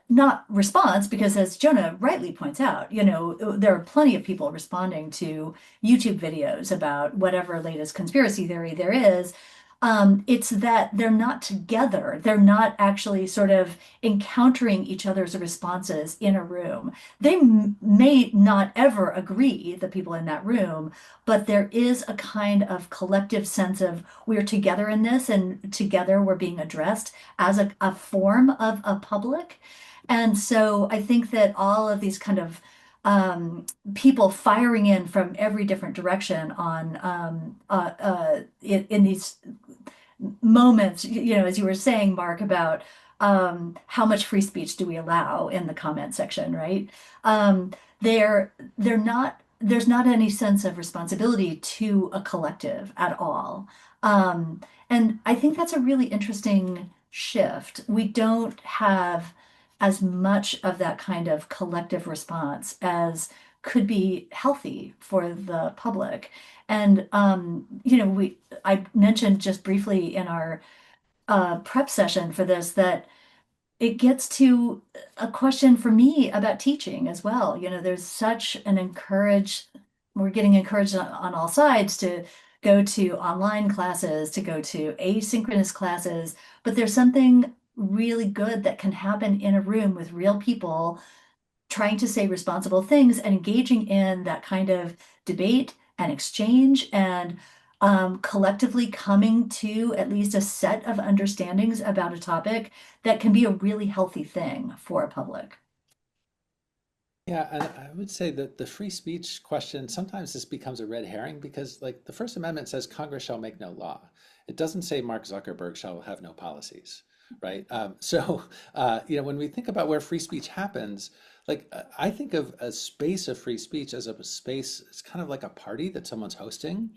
Speaker 4: not response, because as Jonah rightly points out, there are plenty of people responding to YouTube videos about whatever latest conspiracy theory there is. It's that they're not together. They're not actually sort of encountering each other's responses in a room. They may not ever agree, the people in that room, but there is a kind of collective sense of we're together in this and together we're being addressed as a form of a public. And so I think that all of these kind of people firing in from every different direction on in these moments, as you were saying, Mark, about how much free speech do we allow in the comment section, right? Um, they're not, there's not any sense of responsibility to a collective at all. And I think that's a really interesting shift. We don't have as much of that kind of collective response as could be healthy for the public. And I mentioned just briefly in our prep session for this that it gets to a question for me about teaching as well. There's such an we're getting encouraged on all sides to go to online classes, to go to asynchronous classes, but there's something really good that can happen in a room with real people trying to say responsible things and engaging in that kind of debate and exchange and collectively coming to at least a set of understandings about a topic that can be a really healthy thing for a public.
Speaker 3: Yeah, and I would say that the free speech question, sometimes this becomes a red herring because, like, the First Amendment says Congress shall make no law. It doesn't say Mark Zuckerberg shall have no policies, right? When we think about where free speech happens, I think of a space of free speech as a space, it's kind of like a party that someone's hosting.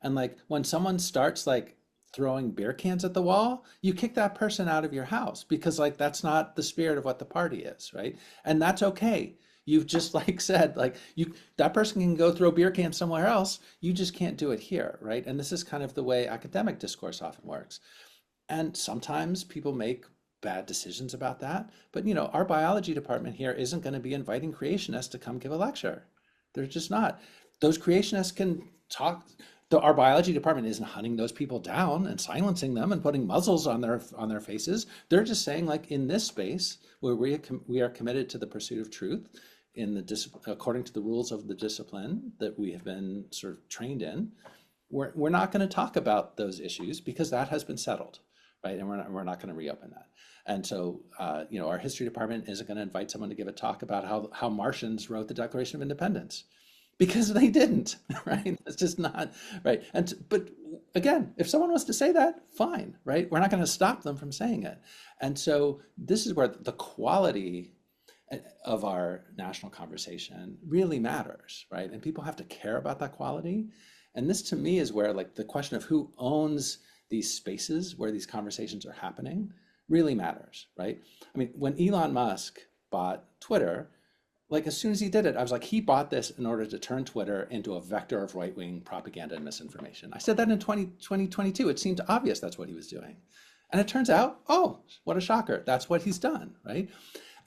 Speaker 3: And like when someone starts like throwing beer cans at the wall, you kick that person out of your house because like that's not the spirit of what the party is, right? And that's okay. You've just like said, like you that person can go throw beer cans somewhere else. You just can't do it here, right? And this is kind of the way academic discourse often works. And sometimes people make bad decisions about that. But you know, our biology department here isn't going to be inviting creationists to come give a lecture. They're just not. Those creationists can talk. Our biology department isn't hunting those people down and silencing them and putting muzzles on their faces. They're just saying, like in this space where we are committed to the pursuit of truth, in the according to the rules of the discipline that we have been sort of trained in, we're not going to talk about those issues because that has been settled, right? And we're not going to reopen that. And so, you know, our history department isn't going to invite someone to give a talk about how Martians wrote the Declaration of Independence because they didn't, right? That's just not right. But again, if someone wants to say that, fine, right? We're not going to stop them from saying it. And so this is where the quality of our national conversation really matters, right? And people have to care about that quality. And this to me is where like the question of who owns these spaces where these conversations are happening really matters, right? I mean, when Elon Musk bought Twitter, like as soon as he did it, I was like, he bought this in order to turn Twitter into a vector of right-wing propaganda and misinformation. I said that in 2022. It seemed obvious that's what he was doing. And it turns out, oh, what a shocker. That's what he's done, right?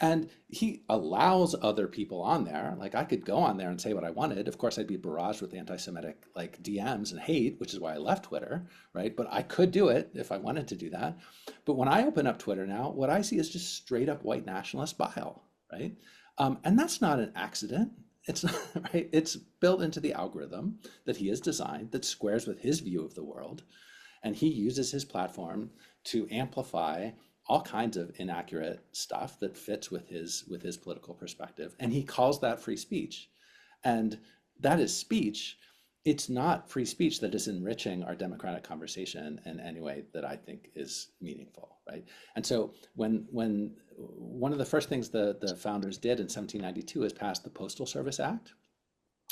Speaker 3: And he allows other people on there. Like I could go on there and say what I wanted. Of course, I'd be barraged with anti-Semitic like DMs and hate, which is why I left Twitter, right? But I could do it if I wanted to do that. But when I open up Twitter now, what I see is just straight up white nationalist bile, right? And that's not an accident. It's not, right. It's built into the algorithm that he has designed that squares with his view of the world. And he uses his platform to amplify all kinds of inaccurate stuff that fits with his political perspective. And he calls that free speech. And that is speech. It's not free speech that is enriching our democratic conversation in any way that I think is meaningful, right? And so when one of the first things the founders did in 1792 is pass the Postal Service Act,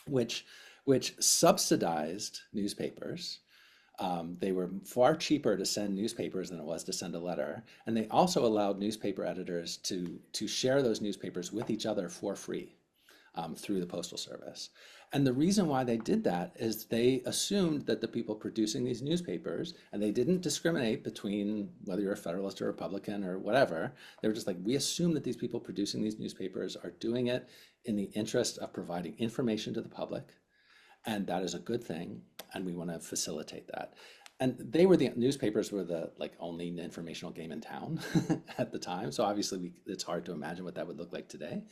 Speaker 3: which subsidized newspapers. They were far cheaper to send newspapers than it was to send a letter. And they also allowed newspaper editors to share those newspapers with each other for free through the Postal Service. And the reason why they did that is they assumed that the people producing these newspapers, and they didn't discriminate between whether you're a Federalist or Republican or whatever, they were just like, we assume that these people producing these newspapers are doing it in the interest of providing information to the public. And that is a good thing, and we want to facilitate that. And newspapers were the like only informational game in town at the time. So obviously it's hard to imagine what that would look like today.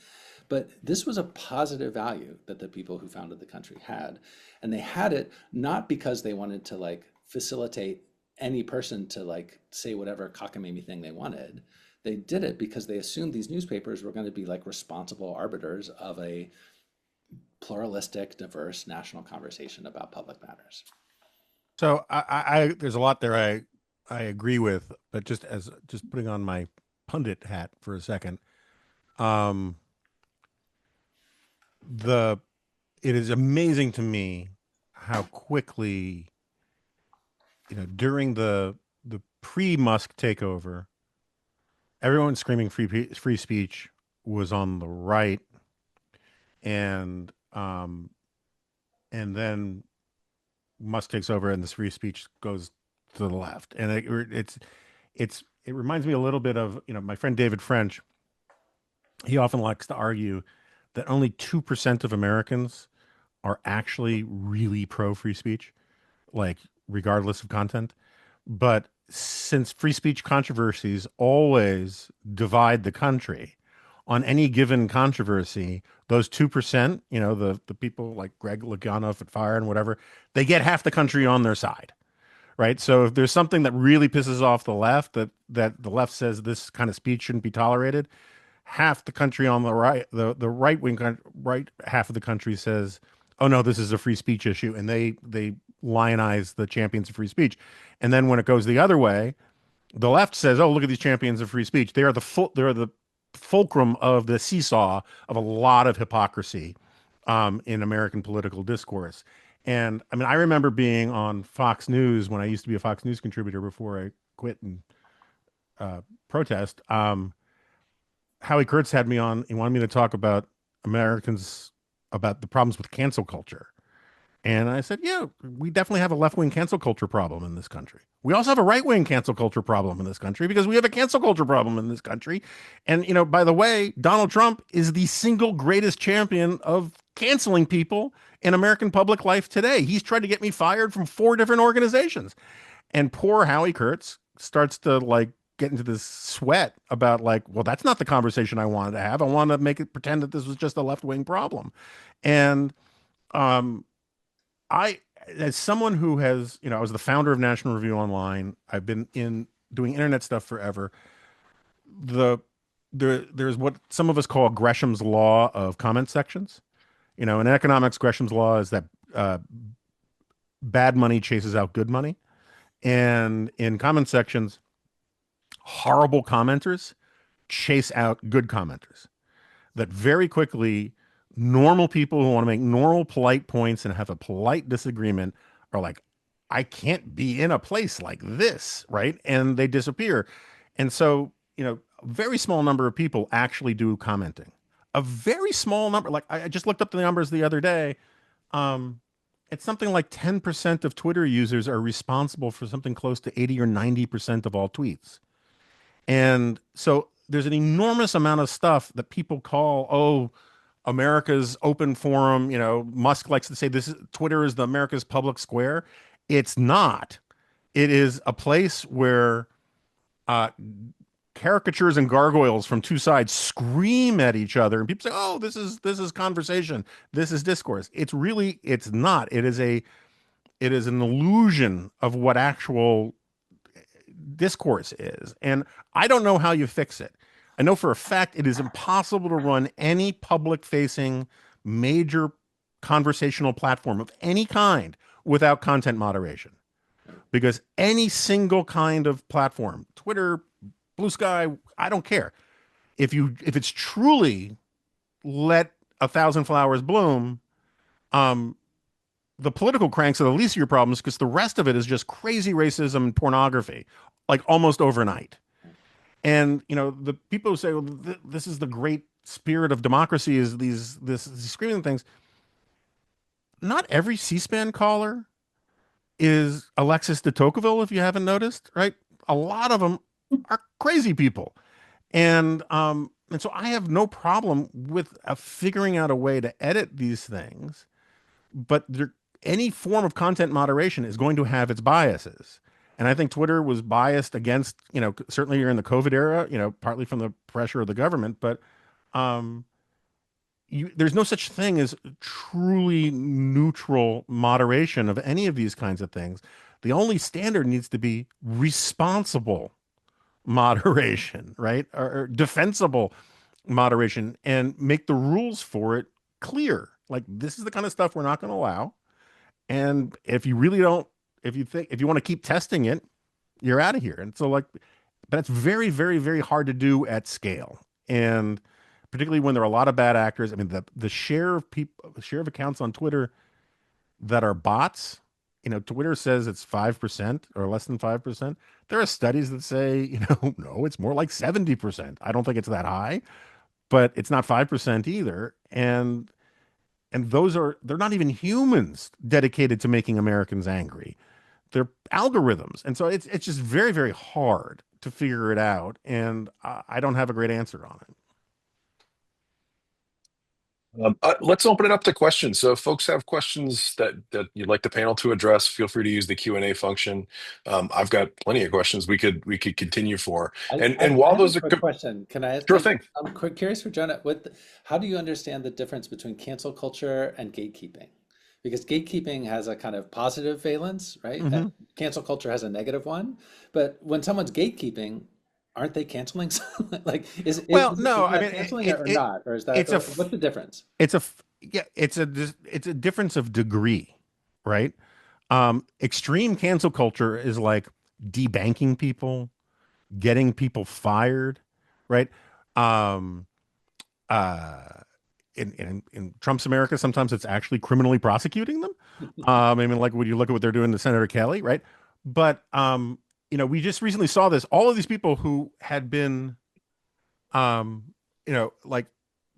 Speaker 3: But this was a positive value that the people who founded the country had. And they had it not because they wanted to like facilitate any person to like say whatever cockamamie thing they wanted. They did it because they assumed these newspapers were going to be like responsible arbiters of a pluralistic, diverse national conversation about public matters.
Speaker 5: So I there's a lot there I agree with, but just putting on my pundit hat for a second, um, it is amazing to me how quickly, during the pre-Musk takeover, everyone screaming free speech was on the right, and then Musk takes over and this free speech goes to the left. And it reminds me a little bit of, my friend David French. He often likes to argue that only 2% of Americans are actually really pro free speech, like regardless of content. But since free speech controversies always divide the country, on any given controversy, those 2%, the people like Greg Louganeff at Fire and whatever, they get half the country on their side, right? So if there's something that really pisses off the left, that the left says this kind of speech shouldn't be tolerated, half the country on the right, the right half of the country says, oh no, this is a free speech issue, and they lionize the champions of free speech. And then when it goes the other way, the left says, oh, look at these champions of free speech. They're the fulcrum of the seesaw of a lot of hypocrisy in American political discourse. And I mean, I remember being on Fox News when I used to be a Fox News contributor before I quit and uh, protest. Howie Kurtz had me on. He wanted me to talk about Americans, about the problems with cancel culture. And I said, yeah, we definitely have a left wing cancel culture problem in this country. We also have a right wing cancel culture problem in this country because we have a cancel culture problem in this country. And, you know, by the way, Donald Trump is the single greatest champion of canceling people in American public life today. He's tried to get me fired from 4 different organizations. And poor Howie Kurtz starts to like get into this sweat about like, well, that's not the conversation I wanted to have. I wanted to make it pretend that this was just a left wing problem. And, um, I, as someone who has, you know, I was the founder of National Review Online. I've been in doing internet stuff forever. The there's what some of us call Gresham's law of comment sections. You know, in economics, Gresham's law is that uh, bad money chases out good money, and in comment sections, horrible commenters chase out good commenters. That very quickly, normal people who want to make normal, polite points and have a polite disagreement are like, I can't be in a place like this, right? And they disappear. And so, you know, a very small number of people actually do commenting. A very small number, like I just looked up the numbers the other day. Um, it's something like 10% of Twitter users are responsible for something close to 80 or 90% of all tweets. And so there's an enormous amount of stuff that people call, oh, America's open forum. You know, Musk likes to say this is Twitter is the America's public square. It's not. It is a place where uh, caricatures and gargoyles from two sides scream at each other, and people say, "Oh, this is conversation. This is discourse." It's not. It is an illusion of what actual discourse is. And I don't know how you fix it. I know for a fact it is impossible to run any public facing major conversational platform of any kind without content moderation. Because any single kind of platform, Twitter, Blue Sky, I don't care. If it's truly let a thousand flowers bloom, um, the political cranks are the least of your problems because the rest of it is just crazy racism and pornography, like almost overnight. And you know, the people who say, well, this is the great spirit of democracy is these screaming things. Not every C-SPAN caller is Alexis de Tocqueville, if you haven't noticed, right? A lot of them are crazy people. And so I have no problem with figuring out a way to edit these things, but any form of content moderation is going to have its biases. And I think Twitter was biased against, you know, certainly you're in the COVID era, you know, partly from the pressure of the government, but um, there's no such thing as truly neutral moderation of any of these kinds of things. The only standard needs to be responsible moderation, right? Or defensible moderation and make the rules for it clear. Like this is the kind of stuff we're not going to allow. And if you really don't, if you want to keep testing it, you're out of here. And so like, but it's very, very, very hard to do at scale. And particularly when there are a lot of bad actors. I mean, the share of people, the share of accounts on Twitter that are bots, you know, Twitter says it's 5% or less than 5%. There are studies that say, you know, no, it's more like 70%. I don't think it's that high, but it's not 5% either. And they're not even humans dedicated to making Americans angry. They're algorithms. And so it's just very, very hard to figure it out. And I don't have a great answer on it.
Speaker 2: Let's open it up to questions. So if folks have questions that you'd like the panel to address, feel free to use the Q&A function. I've got plenty of questions we could continue for. And
Speaker 3: I
Speaker 2: while
Speaker 3: have a
Speaker 2: those are
Speaker 3: quick question. Can I ask?
Speaker 2: sure thing.
Speaker 3: I'm quick, curious for Jonah. How do you understand the difference between cancel culture and gatekeeping? Because gatekeeping has a kind of positive valence, right? And
Speaker 5: Hmm.
Speaker 3: cancel culture has a negative one. But when someone's gatekeeping, aren't they canceling? Like,
Speaker 5: Well, no,
Speaker 3: is
Speaker 5: I
Speaker 3: that
Speaker 5: mean,
Speaker 3: canceling or not? Or is that,
Speaker 5: it's a,
Speaker 3: or what's the difference?
Speaker 5: it's a, yeah, it's a difference of degree, right? Extreme cancel culture is like debanking people, getting people fired, right? Um, uh, in Trump's America, sometimes it's actually criminally prosecuting them. I mean, like when you look at what they're doing to Senator Kelly, right? But we just recently saw this. All of these people who had been, um, like,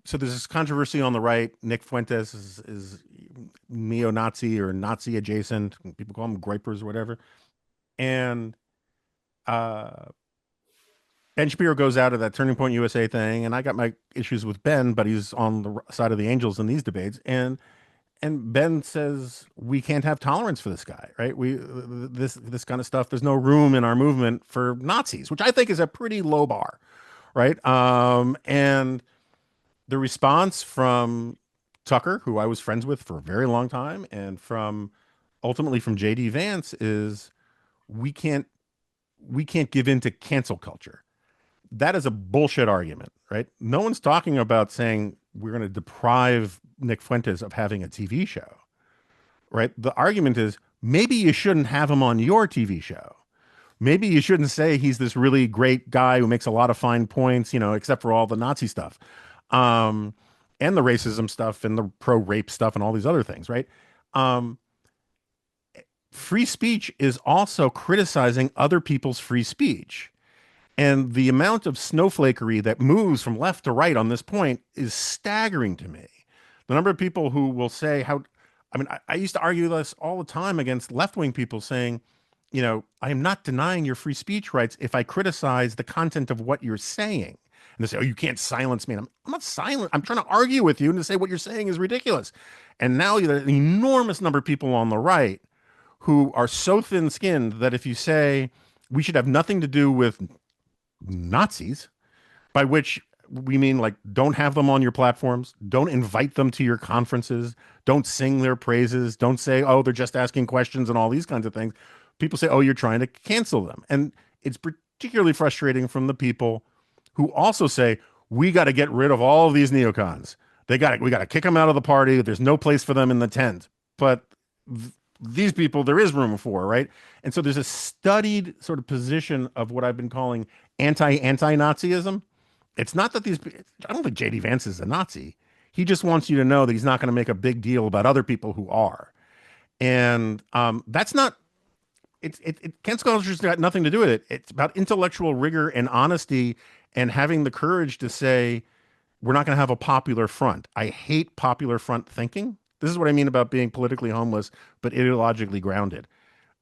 Speaker 5: so there's this controversy on the right. Nick Fuentes is neo-Nazi or Nazi adjacent. People call him gripers or whatever. And uh, Ben Shapiro goes out of that Turning Point USA thing, and I got my issues with Ben, but he's on the side of the angels in these debates. And Ben says we can't have tolerance for this guy, right? This kind of stuff. There's no room in our movement for Nazis, which I think is a pretty low bar, right? And the response from Tucker, who I was friends with for a very long time, and ultimately from JD Vance is we can't we can't give in to cancel culture. That is a bullshit argument, right? No one's talking about saying we're going to deprive Nick Fuentes of having a TV show, right? The argument is maybe you shouldn't have him on your TV show. Maybe you shouldn't say he's this really great guy who makes a lot of fine points, except for all the Nazi stuff, um, and the racism stuff and the pro-rape stuff and all these other things, right? Um, Free speech is also criticizing other people's free speech. And the amount of snowflakery that moves from left to right on this point is staggering to me. The number of people who will say I used to argue this all the time against left-wing people saying, I am not denying your free speech rights if I criticize the content of what you're saying. And they say, oh, you can't silence me. And I'm not silent. I'm trying to argue with you and to say what you're saying is ridiculous. And now there's an enormous number of people on the right who are so thin-skinned that if you say we should have nothing to do with Nazis, by which we mean like don't have them on your platforms, don't invite them to your conferences, don't sing their praises, don't say, oh, they're just asking questions and all these kinds of things. People say, oh, you're trying to cancel them. And it's particularly frustrating from the people who also say, we got to get rid of all of these neocons. We got to kick them out of the party. There's no place for them in the tent. But these people, there is room for, right? And so there's a studied sort of position of what I've been calling anti-Nazism. It's not that I don't think JD Vance is a Nazi. He just wants you to know that he's not going to make a big deal about other people who are. And that's not, cancel culture's got nothing to do with it. It's about intellectual rigor and honesty and having the courage to say, we're not going to have a popular front. I hate popular front thinking. This is what I mean about being politically homeless, but ideologically grounded.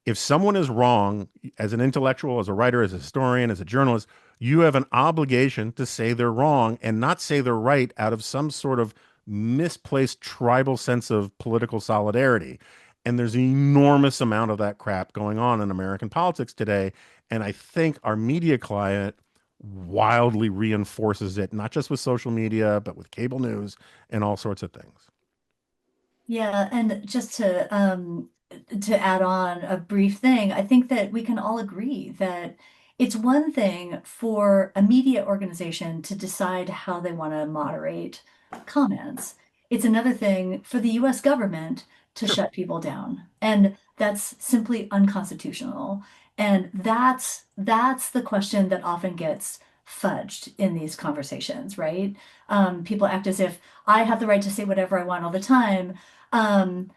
Speaker 5: If someone is wrong as an intellectual, as a writer, as a historian, as a journalist, you have an obligation to say they're wrong and not say they're right out of some sort of misplaced tribal sense of political solidarity. And there's an enormous amount of that crap going on in American politics today. And I think our media climate wildly reinforces it, not just with social media, but with cable news and all sorts of things.
Speaker 4: Yeah, and just to add on a brief thing, I think that we can all agree that it's one thing for a media organization to decide how they want to moderate comments. It's another thing for the US government to
Speaker 5: Sure.
Speaker 4: shut people down. And that's simply unconstitutional. And that's the question that often gets fudged in these conversations, right? People act as if I have the right to say whatever I want all the time. Um,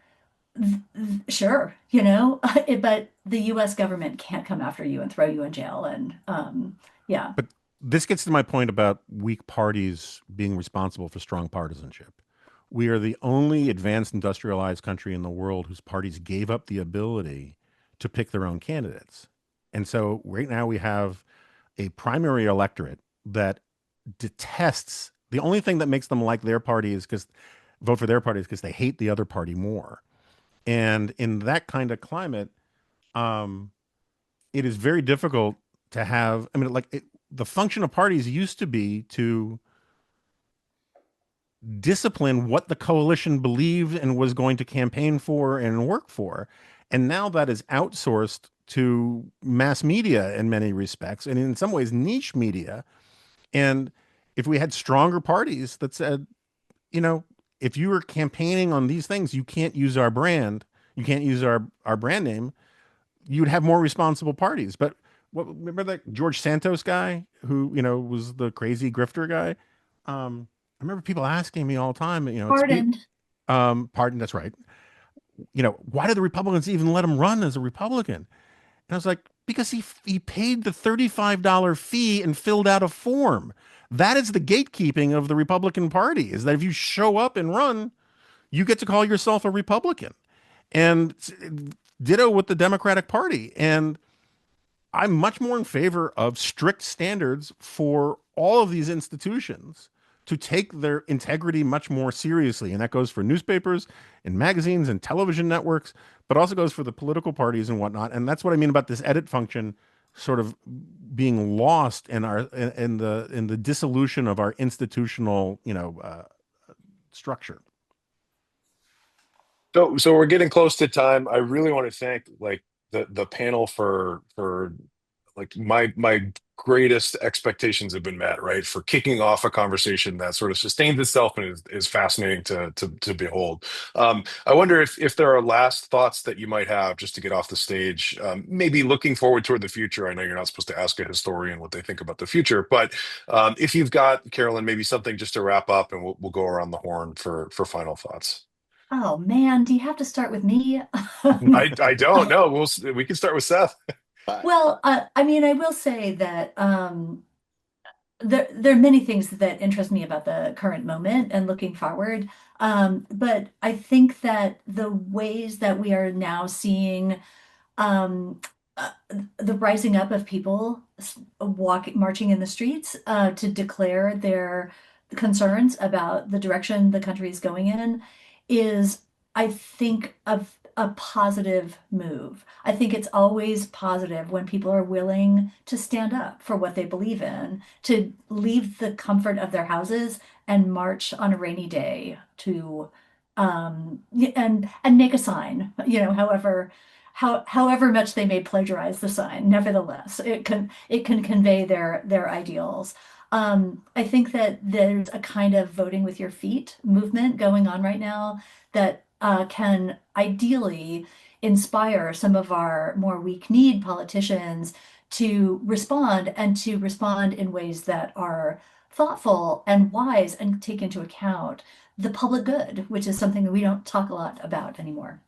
Speaker 4: sure, but the US government can't come after you and throw you in jail. And yeah,
Speaker 5: But this gets to my point about weak parties being responsible for strong partisanship. We are the only advanced industrialized country in the world whose parties gave up the ability to pick their own candidates. And so right now we have a primary electorate that detests the only thing that makes them like their party is because vote for their party is because they hate the other party more. And in that kind of climate, um, it is very difficult to have. I mean, the function of parties used to be to discipline what the coalition believed and was going to campaign for and work for. And now that is outsourced to mass media in many respects, and in some ways, niche media. And if we had stronger parties that said, you know, if you were campaigning on these things, you can't use our brand, you can't use our brand name, you'd have more responsible parties. But remember that George Santos guy who, was the crazy grifter guy? I remember people asking me all the time,
Speaker 4: pardoned.
Speaker 5: pardon, that's right. why did the Republicans even let him run as a Republican? And I was like, because he paid the $35 fee and filled out a form. That is the gatekeeping of the Republican Party, is that if you show up and run, you get to call yourself a Republican. And ditto with the Democratic Party. And I'm much more in favor of strict standards for all of these institutions to take their integrity much more seriously. And that goes for newspapers and magazines and television networks, but also goes for the political parties and whatnot. And that's what I mean about this edit function sort of being lost in the dissolution of our institutional, structure.
Speaker 2: So we're getting close to time. I really want to thank like the panel for like my greatest expectations have been met, right? For kicking off a conversation that sort of sustains itself and is fascinating to behold. I wonder if there are last thoughts that you might have just to get off the stage, maybe looking forward toward the future. I know you're not supposed to ask a historian what they think about the future, but if you've got, Carolyn, maybe something just to wrap up, and we'll go around the horn for final thoughts.
Speaker 4: Oh man, do you have to start with me?
Speaker 2: I don't know. We can start with Seth.
Speaker 3: But
Speaker 4: Well, I mean, I will say that there are many things that interest me about the current moment and looking forward. But I think that the ways that we are now seeing um, uh, the rising up of people walking, marching in the streets to declare their concerns about the direction the country is going in is, I think, a positive move. I think it's always positive when people are willing to stand up for what they believe in, to leave the comfort of their houses and march on a rainy day to and make a sign, however much they may plagiarize the sign, nevertheless, it can convey their ideals. I think that there's a kind of voting with your feet movement going on right now that can ideally inspire some of our more weak-kneed politicians to respond and to respond in ways that are thoughtful and wise and take into account the public good, which is something that we don't talk a lot about anymore.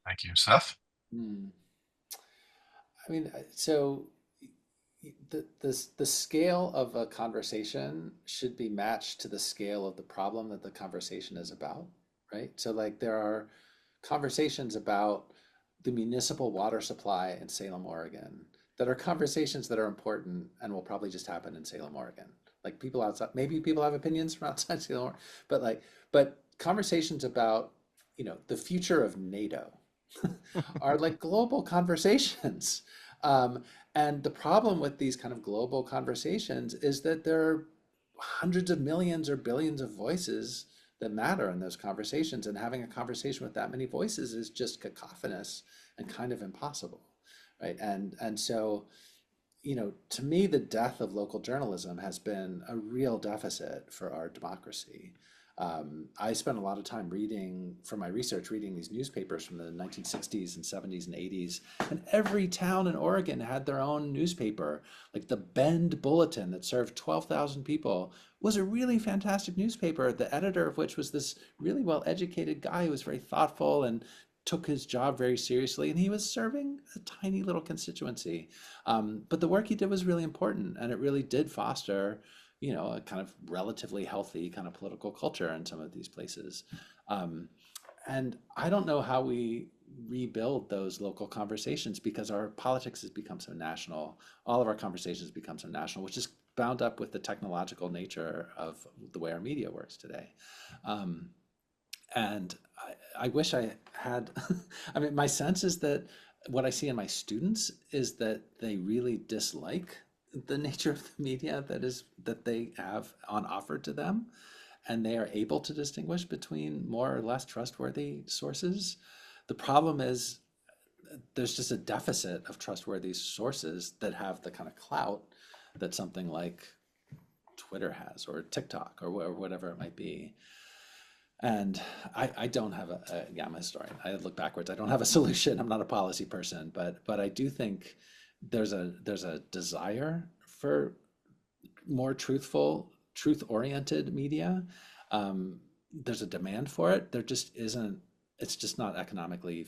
Speaker 2: Thank you, Seth.
Speaker 3: hmm, I mean, so the scale of a conversation should be matched to the scale of the problem that the conversation is about, right? So like there are conversations about the municipal water supply in Salem, Oregon, that are conversations that are important and will probably just happen in Salem, Oregon. Like people outside, maybe people have opinions from outside Salem, but but conversations about, the future of NATO are like global conversations. Um, and the problem with these kind of global conversations is that there are hundreds of millions or billions of voices that matter in those conversations. And having a conversation with that many voices is just cacophonous and kind of impossible, right? And so, to me, the death of local journalism has been a real deficit for our democracy. I spent a lot of time reading, for my research, reading these newspapers from the 1960s and 70s and 80s. And every town in Oregon had their own newspaper. Like the Bend Bulletin that served 12,000 people was a really fantastic newspaper, the editor of which was this really well-educated guy who was very thoughtful and took his job very seriously. And he was serving a tiny little constituency. But the work he did was really important, and it really did foster a kind of relatively healthy kind of political culture in some of these places. Um, and I don't know how we rebuild those local conversations because our politics has become so national. All of our conversations become so national, which is bound up with the technological nature of the way our media works today. Um, and I wish I had, I mean, my sense is that what I see in my students is that they really dislike the nature of the media that they have on offer to them, and they are able to distinguish between more or less trustworthy sources. The problem is there's just a deficit of trustworthy sources that have the kind of clout that something like Twitter has, or TikTok, or whatever it might be. And I don't have yeah, I'm a historian. I look backwards. I don't have a solution. I'm not a policy person, but I do think there's a desire for more truthful, truth-oriented media. There's a demand for it. There just isn't it's just not economically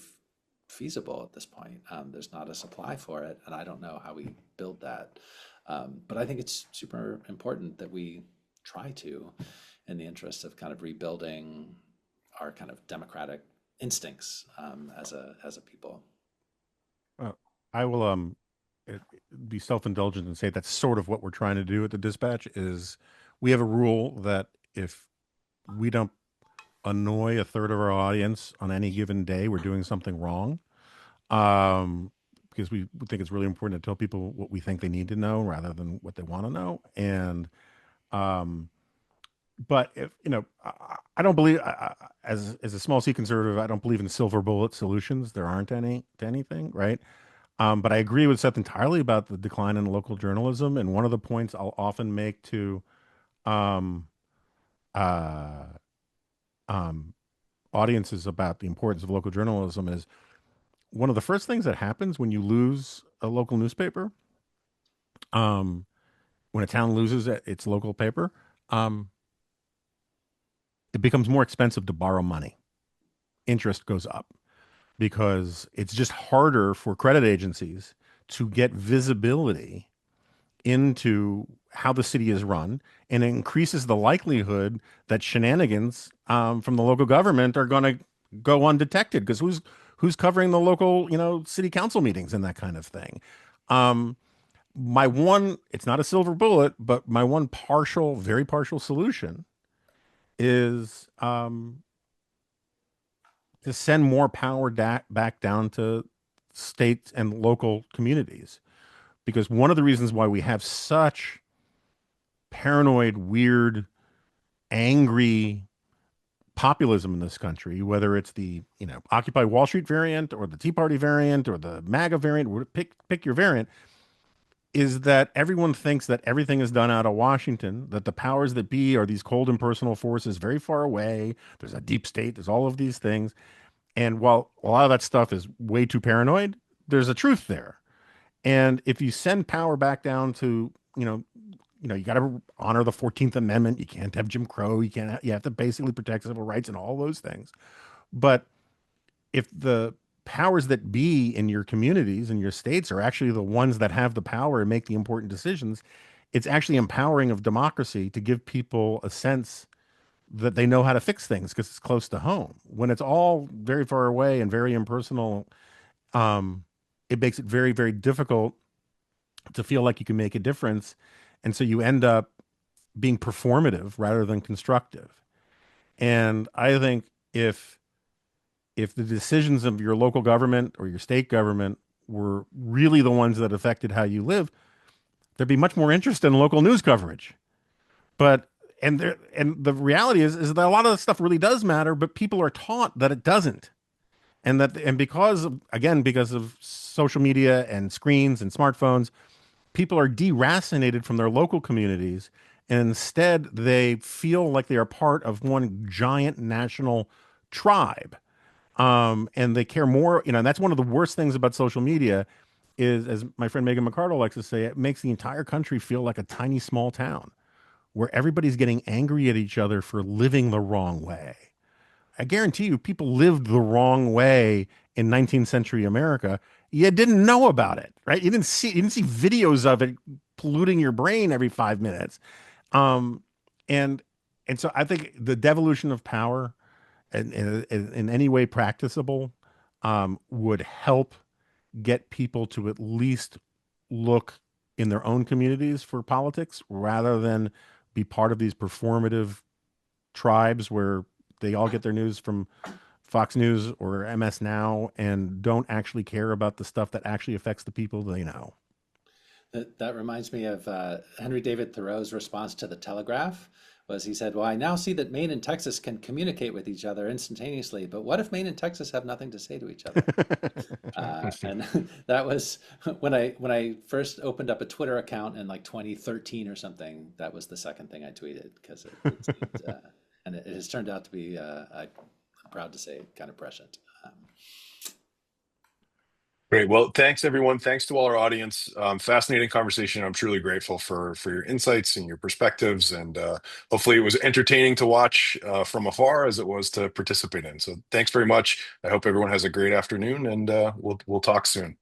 Speaker 3: feasible at this point. There's not a supply for it, and I don't know how we build that. But I think it's super important that we try to, in the interest of kind of rebuilding our kind of democratic instincts as a people.
Speaker 5: Uh, I will be self-indulgent and say that's sort of what we're trying to do at the Dispatch. Is we have a rule that if we don't annoy a third of our audience on any given day, we're doing something wrong. Because we think it's really important to tell people what we think they need to know rather than what they want to know. And um, but if I don't believe as a small C conservative, I don't believe in silver bullet solutions. There aren't any to anything, right? But I agree with Seth entirely about the decline in local journalism. And one of the points I'll often make to um, uh, um, audiences about the importance of local journalism is one of the first things that happens when you lose a local newspaper, um, when a town loses its local paper, um, it becomes more expensive to borrow money. Interest goes up because it's just harder for credit agencies to get visibility into how the city is run, and it increases the likelihood that shenanigans from the local government are going to go undetected because who's covering the local city council meetings and that kind of thing. Um, my one, it's not a silver bullet, but my one partial, very partial solution is to send more power back down to states and local communities. Because one of the reasons why we have such paranoid, weird, angry populism in this country, whether it's the Occupy Wall Street variant or the Tea Party variant or the MAGA variant, pick your variant, is that everyone thinks that everything is done out of Washington, that the powers that be are these cold impersonal forces very far away. There's a deep state. There's all of these things. And while a lot of that stuff is way too paranoid, there's a truth there. And if you send power back down to, you got to honor the 14th Amendment. You can't have Jim Crow. You have to basically protect civil rights and all those things. But if the powers that be in your communities and your states are actually the ones that have the power and make the important decisions, it's actually empowering of democracy to give people a sense that they know how to fix things because it's close to home. When it's all very far away and very impersonal, um, it makes it very, very difficult to feel like you can make a difference. And so you end up being performative rather than constructive. And I think if the decisions of your local government or your state government were really the ones that affected how you live, there'd be much more interest in local news coverage. But and the reality is that a lot of the stuff really does matter, but people are taught that it doesn't. And because of social media and screens and smartphones, people are deracinated from their local communities, and instead they feel like they are part of one giant national tribe. And they care more, and that's one of the worst things about social media is, as my friend Megan McCardle likes to say, it makes the entire country feel like a tiny small town where everybody's getting angry at each other for living the wrong way. I guarantee you, people lived the wrong way in 19th century America. You didn't know about it, right? You didn't see videos of it polluting your brain every 5 minutes. Um, and and so I think the devolution of power in any way practicable would help get people to at least look in their own communities for politics rather than be part of these performative tribes where they all get their news from Fox News or MS Now and don't actually care about the stuff that actually affects the people they know.
Speaker 3: That reminds me of Henry David Thoreau's response to the Telegraph. Was he said, "Well, I now see that Maine and Texas can communicate with each other instantaneously, but what if Maine and Texas have nothing to say to each other?" And that was when I first opened up a Twitter account in like 2013 or something. That was the second thing I tweeted because it seemed, and it has turned out to be, I'm proud to say, kind of prescient.
Speaker 2: Great. Well, thanks everyone. Thanks to all our audience. Fascinating conversation. I'm truly grateful for your insights and your perspectives, and hopefully it was entertaining to watch from afar as it was to participate in. So thanks very much. I hope everyone has a great afternoon, and we'll talk soon.